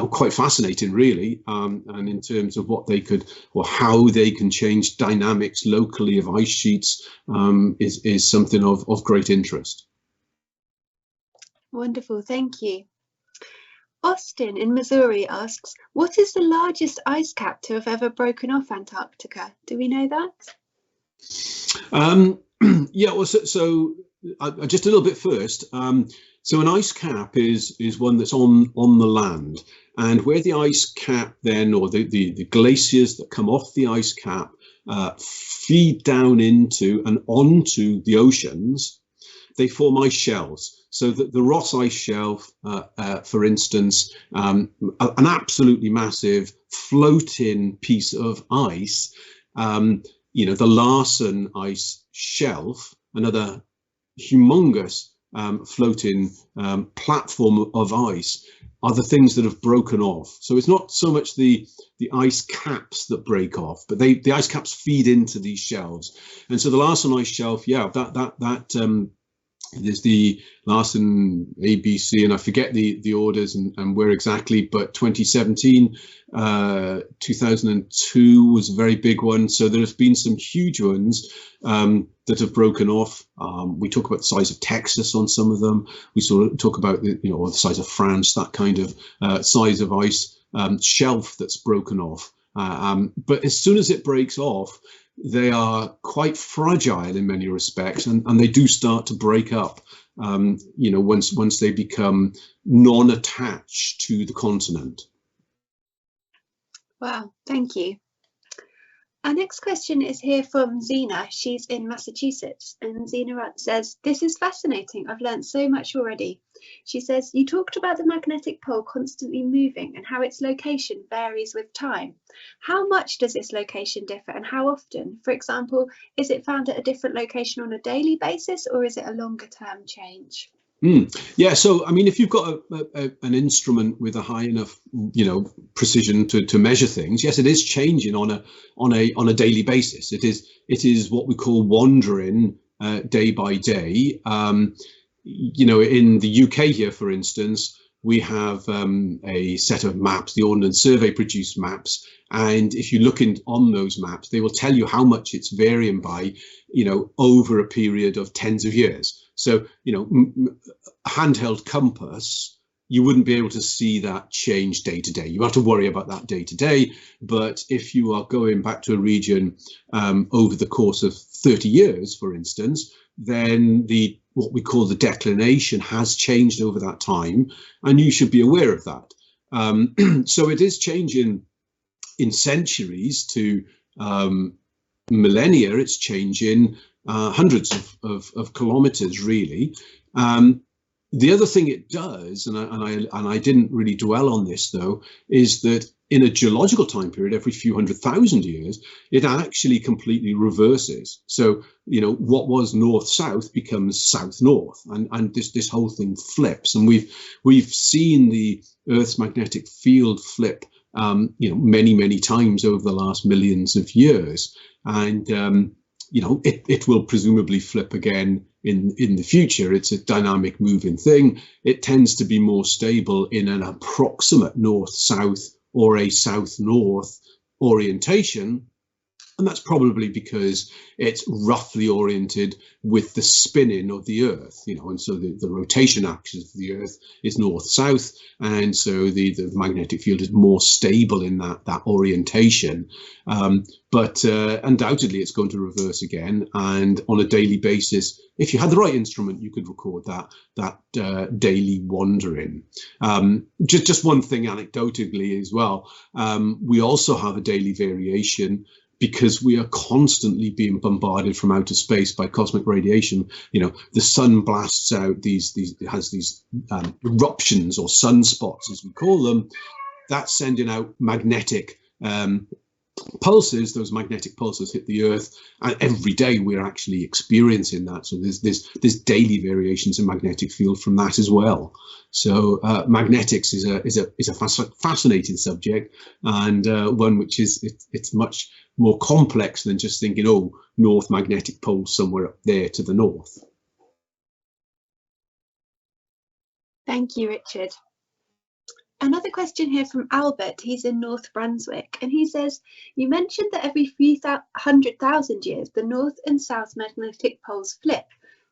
quite fascinating, really, and in terms of what they could, or how they can change dynamics locally of ice sheets, is something of great interest. Wonderful, thank you. Austin in Missouri asks, what is the largest ice cap to have ever broken off Antarctica? Do we know that? Yeah, well, so just a little bit first. So an ice cap is one that's on the land, and where the ice cap then, or the glaciers that come off the ice cap feed down into and onto the oceans, they form ice shelves. So that the Ross Ice Shelf, for instance, an absolutely massive floating piece of ice, the Larsen Ice Shelf, another humongous floating platform of ice, are the things that have broken off. So it's not so much the ice caps that break off, but the ice caps feed into these shelves. And so the Larsen Ice Shelf, yeah, that There's the Larsen ABC, and I forget the orders and where exactly, but 2017, 2002 was a very big one. So there have been some huge ones that have broken off. We talk about the size of Texas on some of them. We sort of talk about the size of France, that kind of size of ice shelf that's broken off. But as soon as it breaks off, they are quite fragile in many respects, and they do start to break up, once they become non-attached to the continent. Wow, thank you. Our next question is here from Zena. She's in Massachusetts, and Zena says, "This is fascinating. I've learned so much already." She says, "You talked about the magnetic pole constantly moving and how its location varies with time. How much does its location differ and how often? For example, is it found at a different location on a daily basis, or is it a longer term change?" Yeah, so I mean, if you've got an instrument with a high enough, precision to measure things, yes, it is changing on a daily basis. It is what we call wandering day by day. In the UK here, for instance, we have a set of maps. The Ordnance Survey produced maps, and if you look on those maps, they will tell you how much it's varying by, over a period of tens of years. So, a handheld compass, you wouldn't be able to see that change day to day. You have to worry about that day to day. But if you are going back to a region over the course of 30 years, for instance, then what we call the declination has changed over that time, and you should be aware of that. So it is changing in centuries to millennia. It's changing hundreds of kilometers, really. The other thing it does, and I didn't really dwell on this though, is that in a geological time period, every few 100,000 years, it actually completely reverses. So, what was north-south becomes south-north, and this whole thing flips. And we've seen the Earth's magnetic field flip, many times over the last millions of years, and it will presumably flip again in the future. It's a dynamic moving thing. It tends to be more stable in an approximate north-south or a south-north orientation. And that's probably because it's roughly oriented with the spinning of the Earth, and so the rotation axis of the Earth is north-south, and so the magnetic field is more stable in that orientation. But undoubtedly, it's going to reverse again, and on a daily basis, if you had the right instrument, you could record that daily wandering. Just one thing anecdotally as well, we also have a daily variation because we are constantly being bombarded from outer space by cosmic radiation. The sun blasts out it has these eruptions or sunspots, as we call them. That's sending out magnetic pulses. Those magnetic pulses hit the Earth, and every day we're actually experiencing that. So there's daily variations in magnetic field from that as well. So magnetics is a fascinating subject, and one which it's much more complex than just thinking, north magnetic pole somewhere up there to the north. Thank you, Richard. Another question here from Albert. He's in North Brunswick, and he says, "You mentioned that every few 100,000 years the north and south magnetic poles flip.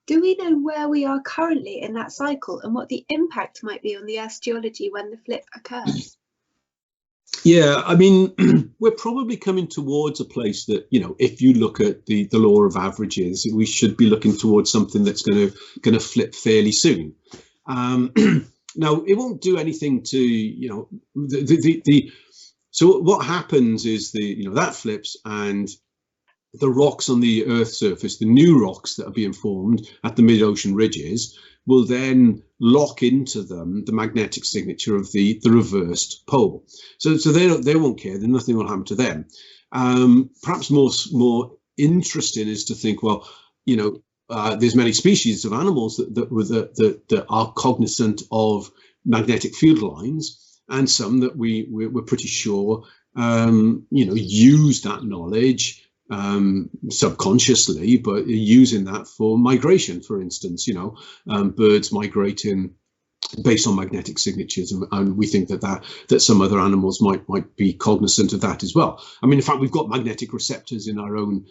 Do we know where we are currently in that cycle and what the impact might be on the Earth's geology when the flip occurs?" Yeah, I mean, we're probably coming towards a place that, if you look at the law of averages, we should be looking towards something that's going to flip fairly soon. Now, it won't do anything to, so what happens is that flips, and the rocks on the Earth's surface, the new rocks that are being formed at the mid-ocean ridges, will then lock into them the magnetic signature of the reversed pole. So they won't care. Then nothing will happen to them. Perhaps more interesting is to think, well, there's many species of animals that are cognizant of magnetic field lines, and some that we're pretty sure use that knowledge subconsciously, but using that for migration, for instance, birds migrating based on magnetic signatures, and we think that some other animals might be cognizant of that as well. I mean, in fact, we've got magnetic receptors in our own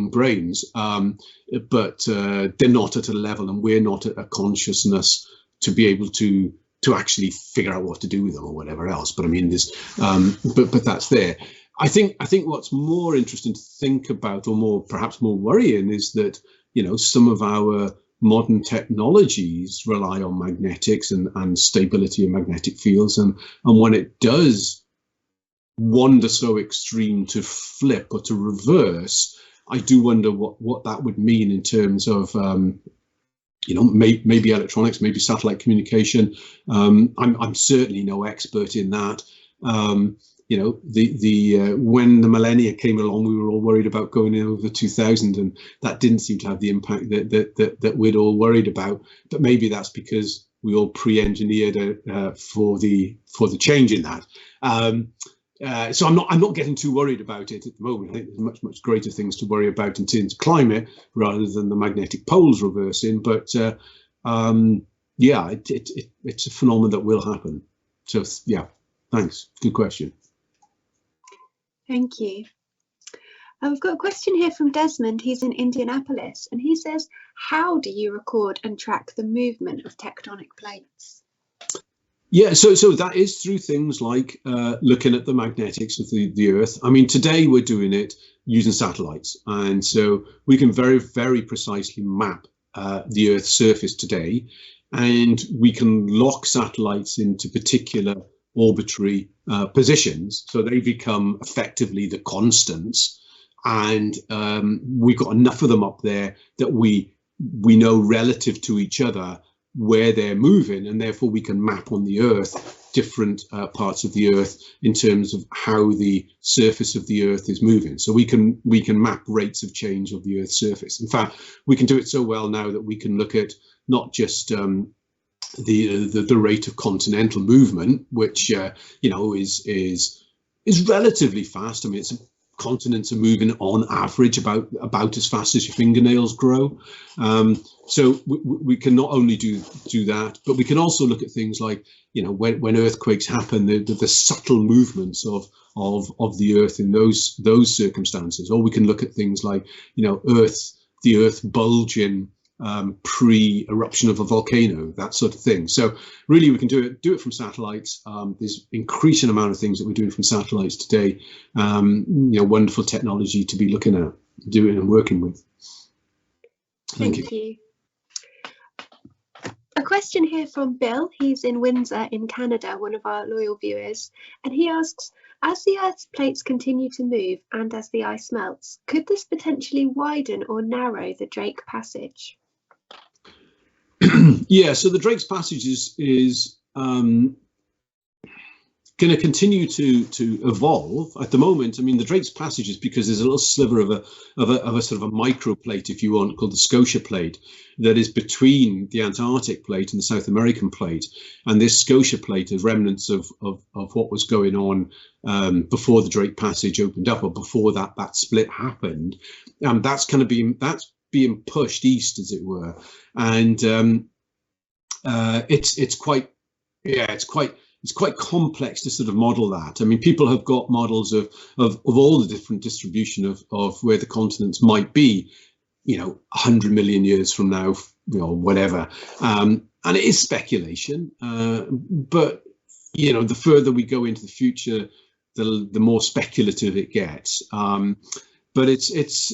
brains, but they're not at a level, and we're not at a consciousness to be able to actually figure out what to do with them or whatever else. But I mean, but that's there. I think what's more interesting to think about, or perhaps more worrying, is that some of our modern technologies rely on magnetics and stability of magnetic fields, and when it does wander so extreme to flip or to reverse, I do wonder what that would mean in terms of maybe electronics, maybe satellite communication. I'm certainly no expert in that. When the millennia came along, we were all worried about going over 2000, and that didn't seem to have the impact that we'd all worried about. But maybe that's because we all pre-engineered for the change in that. So I'm not getting too worried about it at the moment. I think there's much greater things to worry about in terms of climate rather than the magnetic poles reversing. But it's a phenomenon that will happen. So yeah, thanks. Good question. Thank you. We've got a question here from Desmond. He's in Indianapolis, and he says, how do you record and track the movement of tectonic plates? Yeah, so that is through things like looking at the magnetics of the Earth. I mean, today we're doing it using satellites, and so we can very, very precisely map the Earth's surface today, and we can lock satellites into particular orbitary positions, so they become effectively the constants, and we've got enough of them up there that we know relative to each other where they're moving, and therefore we can map on the Earth different parts of the Earth in terms of how the surface of the Earth is moving. So we can map rates of change of the Earth's surface. In fact, we can do it so well now that we can look at not just the rate of continental movement, which is relatively fast. I mean, continents are moving on average about as fast as your fingernails grow. So we can not only do that, but we can also look at things like when earthquakes happen, the subtle movements of the Earth in those circumstances. Or we can look at things like the Earth bulging pre-eruption of a volcano, that sort of thing. So really we can do it from satellites. There's increasing amount of things that we're doing from satellites today. Wonderful technology to be looking at, doing and working with. Thank you. A question here from Bill. He's in Windsor in Canada, one of our loyal viewers, and he asks, as the Earth's plates continue to move and as the ice melts, could this potentially widen or narrow the Drake Passage? Yeah, so the Drake's Passage is going to continue to evolve. At the moment, I mean, the Drake's Passage is because there's a little sliver of a sort of a microplate, if you want, called the Scotia Plate, that is between the Antarctic plate and the South American plate. And this Scotia Plate is remnants of what was going on before the Drake Passage opened up, or before that split happened. That's being pushed east, as it were, and it's quite complex to sort of model that. I mean, people have got models of all the different distribution of where the continents might be, 100 million years from now, whatever, and it is speculation, but the further we go into the future, the more speculative it gets. But it's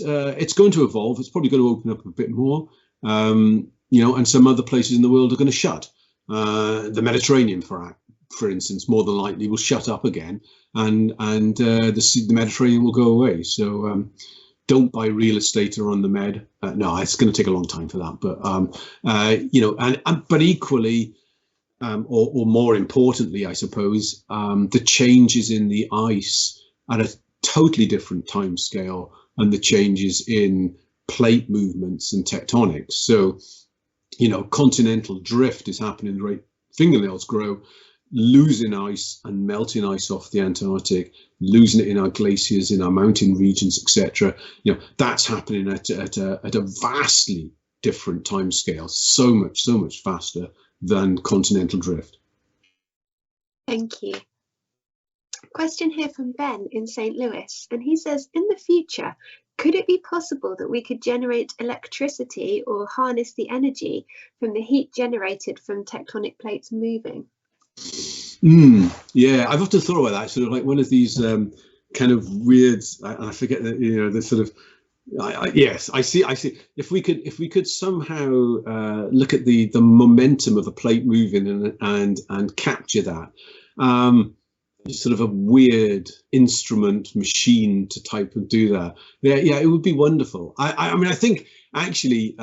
going to evolve. It's probably going to open up a bit more, and some other places in the world are going to shut. The Mediterranean, for instance, more than likely will shut up again, and the Mediterranean will go away. So don't buy real estate around the Med. No, it's going to take a long time for that. But but equally, or more importantly, I suppose, the changes in the ice at a totally different time scale, and the changes in plate movements and tectonics. So, continental drift is happening, the rate fingernails grow. losing ice and melting ice off the Antarctic, losing it in our glaciers, in our mountain regions, etc. That's happening at a vastly different time scale, so much faster than continental drift. Thank you. Question here from Ben in St. Louis, and he says, in the future, could it be possible that we could generate electricity or harness the energy from the heat generated from tectonic plates moving? Yeah, I've often thought about that, sort of like one of these kind of weird, I forget that, the sort of, yes, I see. If we could somehow look at the momentum of a plate moving and capture that, sort of a weird instrument machine to type and do that. Yeah, it would be wonderful. I mean, I think actually,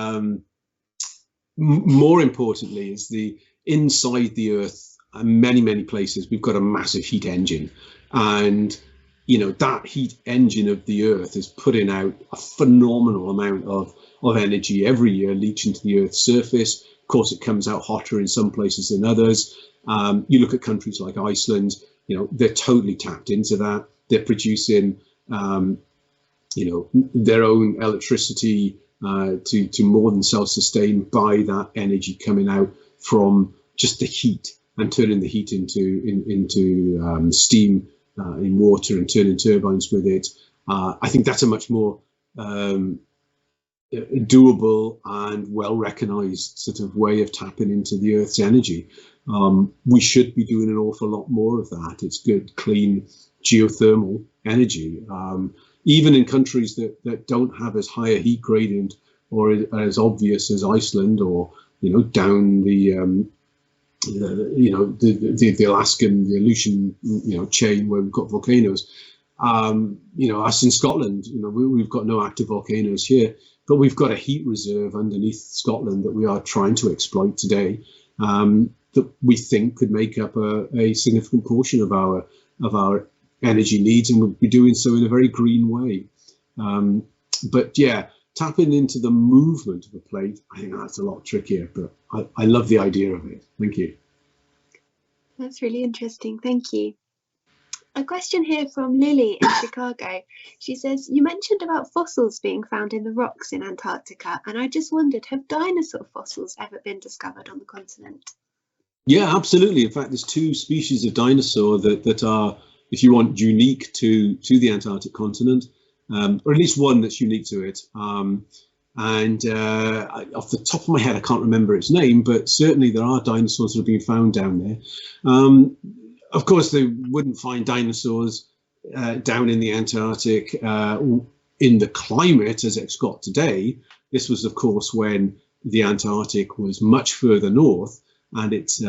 more importantly, is the inside the Earth. Many places we've got a massive heat engine, and that heat engine of the Earth is putting out a phenomenal amount of energy every year, leaching to the Earth's surface. Of course, it comes out hotter in some places than others. You look at countries like Iceland, they're totally tapped into that. They're producing, their own electricity to more than self-sustain by that energy coming out from just the heat, and turning the heat into steam in water and turning turbines with it. I think that's a much more doable and well-recognized sort of way of tapping into the Earth's energy. We should be doing an awful lot more of that. It's good, clean geothermal energy. Even in countries that don't have as high a heat gradient or as obvious as Iceland, or down the Alaskan, the Aleutian, chain where we've got volcanoes. Us in Scotland, we've got no active volcanoes here, but we've got a heat reserve underneath Scotland that we are trying to exploit today, that we think could make up a significant portion of our energy needs, and we'll be doing so in a very green way. But yeah, tapping into the movement of a plate, I think that's a lot trickier, but I love the idea of it. Thank you. That's really interesting. Thank you. A question here from Lily in Chicago. She says, you mentioned about fossils being found in the rocks in Antarctica, and I just wondered, have dinosaur fossils ever been discovered on the continent? Yeah, absolutely. In fact, there's two species of dinosaur that are, if you want, unique to the Antarctic continent. Or at least one that's unique to it. And off the top of my head, I can't remember its name, but certainly there are dinosaurs that have been found down there. Of course, they wouldn't find dinosaurs down in the Antarctic in the climate as it's got today. This was, of course, when the Antarctic was much further north, and it's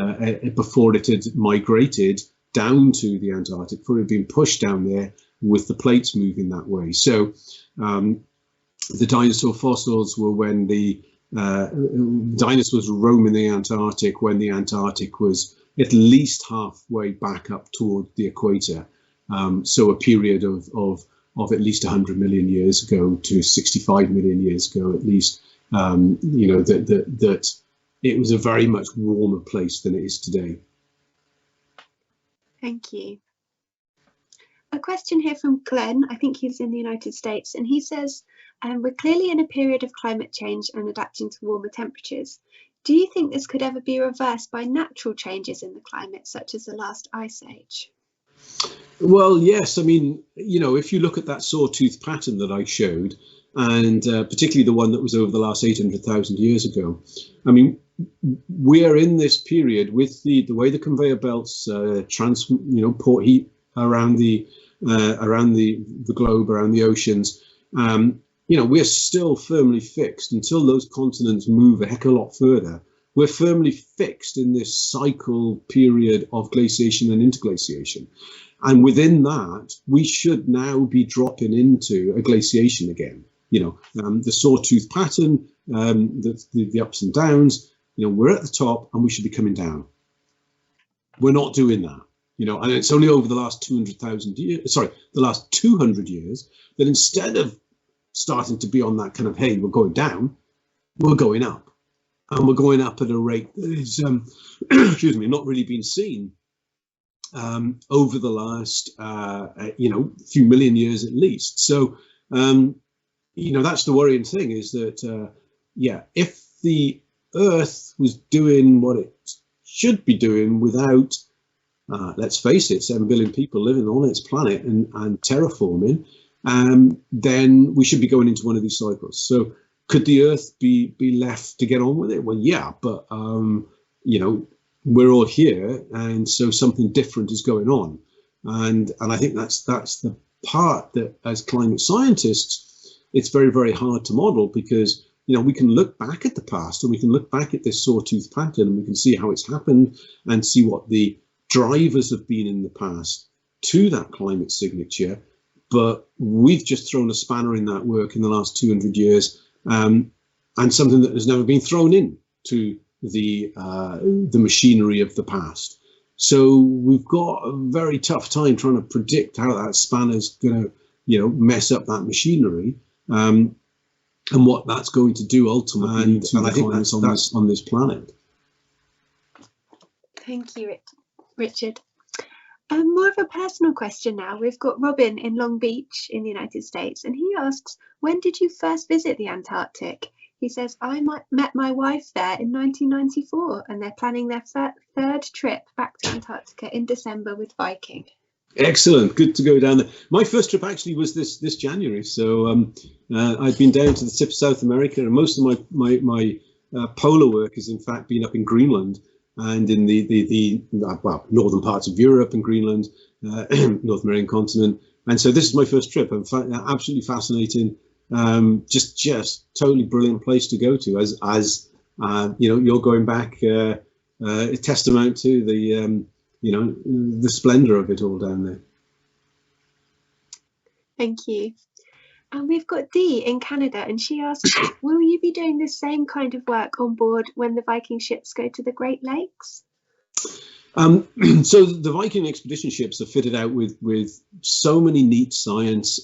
before it had migrated down to the Antarctic, before it had been pushed down there with the plates moving that way. So the dinosaur fossils were when the dinosaurs were roaming the Antarctic, when the Antarctic was at least halfway back up toward the equator. So a period of at least 100 million years ago to 65 million years ago, at least, that it was a very much warmer place than it is today. Thank you. A question here from Glenn, I think he's in the United States, and he says, we're clearly in a period of climate change and adapting to warmer temperatures. Do you think this could ever be reversed by natural changes in the climate, such as the last ice age? Well, yes. I mean, if you look at that sawtooth pattern that I showed, and particularly the one that was over the last 800,000 years ago, I mean, we're in this period with the way the conveyor belts port heat around the globe, around the oceans. We're still firmly fixed until those continents move a heck of a lot further. We're firmly fixed in this cycle period of glaciation and interglaciation. And within that, we should now be dropping into a glaciation again. The sawtooth pattern, the ups and downs, we're at the top and we should be coming down. We're not doing that. And it's only over the last 200,000 years, the last 200 years, that instead of starting to be on that kind of, hey, we're going down, we're going up. And we're going up at a rate that is, not really been seen over the last, few million years at least. So, that's the worrying thing, is that, if the Earth was doing what it should be doing without, let's face it, 7 billion people living on its planet and terraforming, then we should be going into one of these cycles. So could the Earth be left to get on with it? Well, yeah, but, we're all here, and so something different is going on. And I think that's the part that, as climate scientists, it's very, very hard to model, because we can look back at the past, and we can look back at this sawtooth pattern, and we can see how it's happened and see what the drivers have been in the past to that climate signature. But we've just thrown a spanner in that work in the last 200 years, and something that has never been thrown in to the machinery of the past. So we've got a very tough time trying to predict how that spanner's going to, mess up that machinery, and what that's going to do ultimately. And I think that's on this planet. Thank you, Richard. More of a personal question now. We've got Robin in Long Beach in the United States, and he asks, when did you first visit the Antarctic? He says, I met my wife there in 1994, and they're planning their third trip back to Antarctica in December with Viking. Excellent. Good to go down there. My first trip actually was this January. So I've been down to the tip of South America, and most of my polar work has in fact been up in Greenland and in the northern parts of Europe and Greenland, North American continent. And so this is my first trip. In fact, absolutely fascinating. Just totally brilliant place to go to, as you're going back, a testament to the splendor of it all down there. Thank you. And we've got Dee in Canada, and she asks, will you be doing the same kind of work on board when the Viking ships go to the Great Lakes? So the Viking expedition ships are fitted out with so many neat science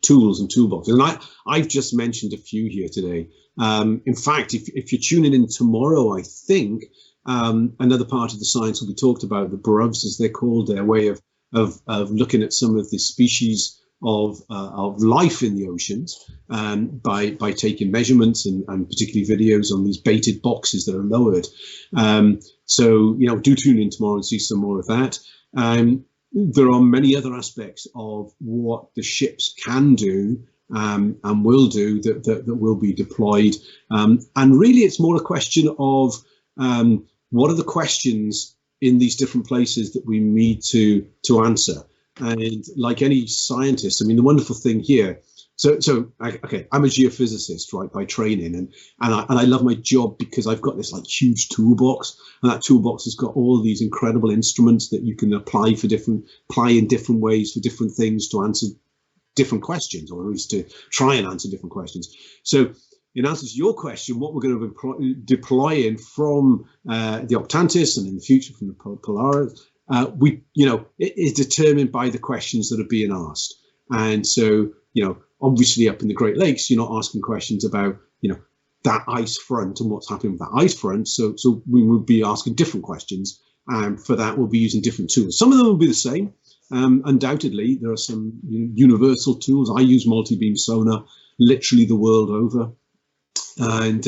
tools and toolboxes, and I've just mentioned a few here today. In fact, if you're tuning in tomorrow, I think another part of the science will be talked about, the burrows, as they're called, their way of looking at some of the species of life in the oceans, by taking measurements and particularly videos on these baited boxes that are lowered. So do tune in tomorrow and see some more of that. There are many other aspects of what the ships can do and will do that will be deployed. And really, it's more a question of what are the questions in these different places that we need to answer. And like any scientist, I mean, the wonderful thing here, okay, I'm a geophysicist, right, by training, and I love my job because I've got this like huge toolbox, and that toolbox has got all these incredible instruments that you can apply in different ways for different things to answer different questions, or at least to try and answer different questions. So in answer to your question, what we're going to be deploying from the Octantis, and in the future from the Polaris, it is determined by the questions that are being asked. And so, obviously up in the Great Lakes, you're not asking questions about, that ice front and what's happening with that ice front. So we would be asking different questions. And for that, we'll be using different tools. Some of them will be the same. Undoubtedly, there are some universal tools. I use multi-beam sonar literally the world over. And,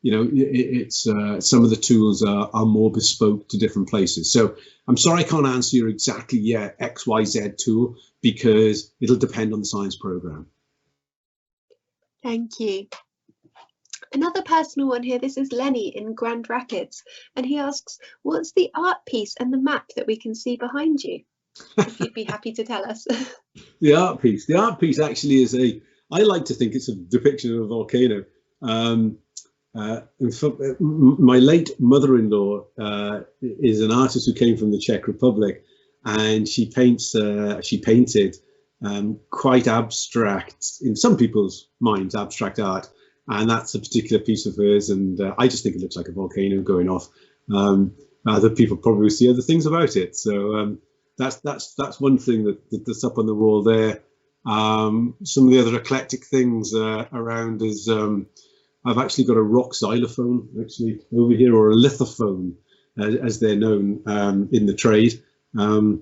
it's some of the tools are more bespoke to different places. So I'm sorry I can't answer you exactly XYZ tool, because it'll depend on the science program. Thank you. Another personal one here. This is Lenny in Grand Rapids, and he asks, what's the art piece and the map that we can see behind you? If you'd be happy to tell us. The art piece actually is I like to think it's a depiction of a volcano. My late mother-in-law is an artist who came from the Czech Republic, and she painted quite abstract, in some people's minds, abstract art, and that's a particular piece of hers, and I just think it looks like a volcano going off. Other people probably see other things about it, so that's one thing that's up on the wall there. Some of the other eclectic things around is I've actually got a rock xylophone actually over here, or a lithophone as they're known in the trade. Part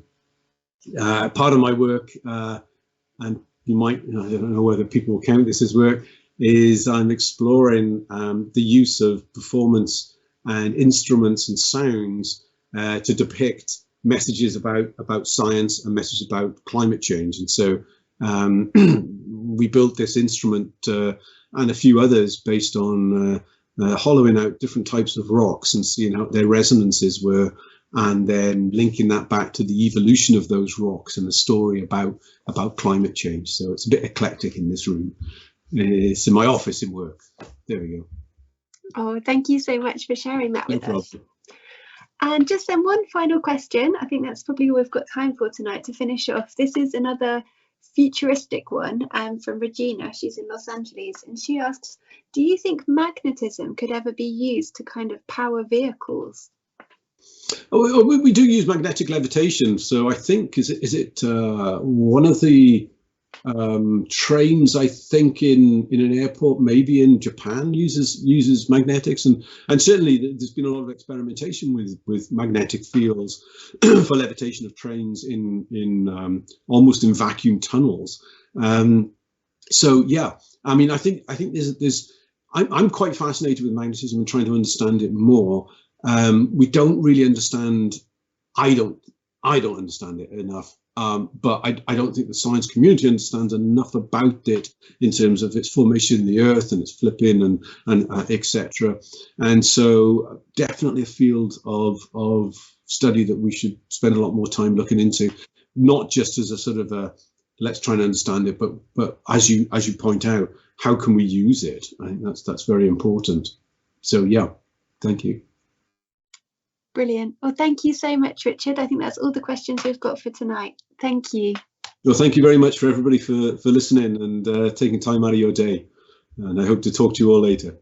of my work, and you might, I don't know whether people will count this as work, is I'm exploring the use of performance and instruments and sounds to depict messages about science and messages about climate change. And so we built this instrument and a few others based on hollowing out different types of rocks and seeing how their resonances were, and then linking that back to the evolution of those rocks and the story about climate change. So it's a bit eclectic in this room. It's in my office in work. There we go. Oh, thank you so much for sharing that with us. Problem. And just then one final question. I think that's probably all we've got time for tonight to finish off. This is another futuristic one from Regina. She's in Los Angeles, and she asks, do you think magnetism could ever be used to kind of power vehicles? Oh, we do use magnetic levitation. So I think is it one of the trains, I think in an airport, maybe in Japan, uses magnetics, and certainly there's been a lot of experimentation with magnetic fields for levitation of trains in almost in vacuum tunnels. So yeah, I mean, I think I'm quite fascinated with magnetism and trying to understand it more. We don't really understand. I don't understand it enough. But I don't think the science community understands enough about it in terms of its formation in the earth and its flipping and etc. And so definitely a field of study that we should spend a lot more time looking into, not just as a sort of a let's try and understand it, but as you point out, how can we use it? I think that's very important. So yeah, thank you. Brilliant. Well, thank you so much, Richard. I think that's all the questions we've got for tonight. Thank you. Well, thank you very much for everybody for listening and taking time out of your day. And I hope to talk to you all later.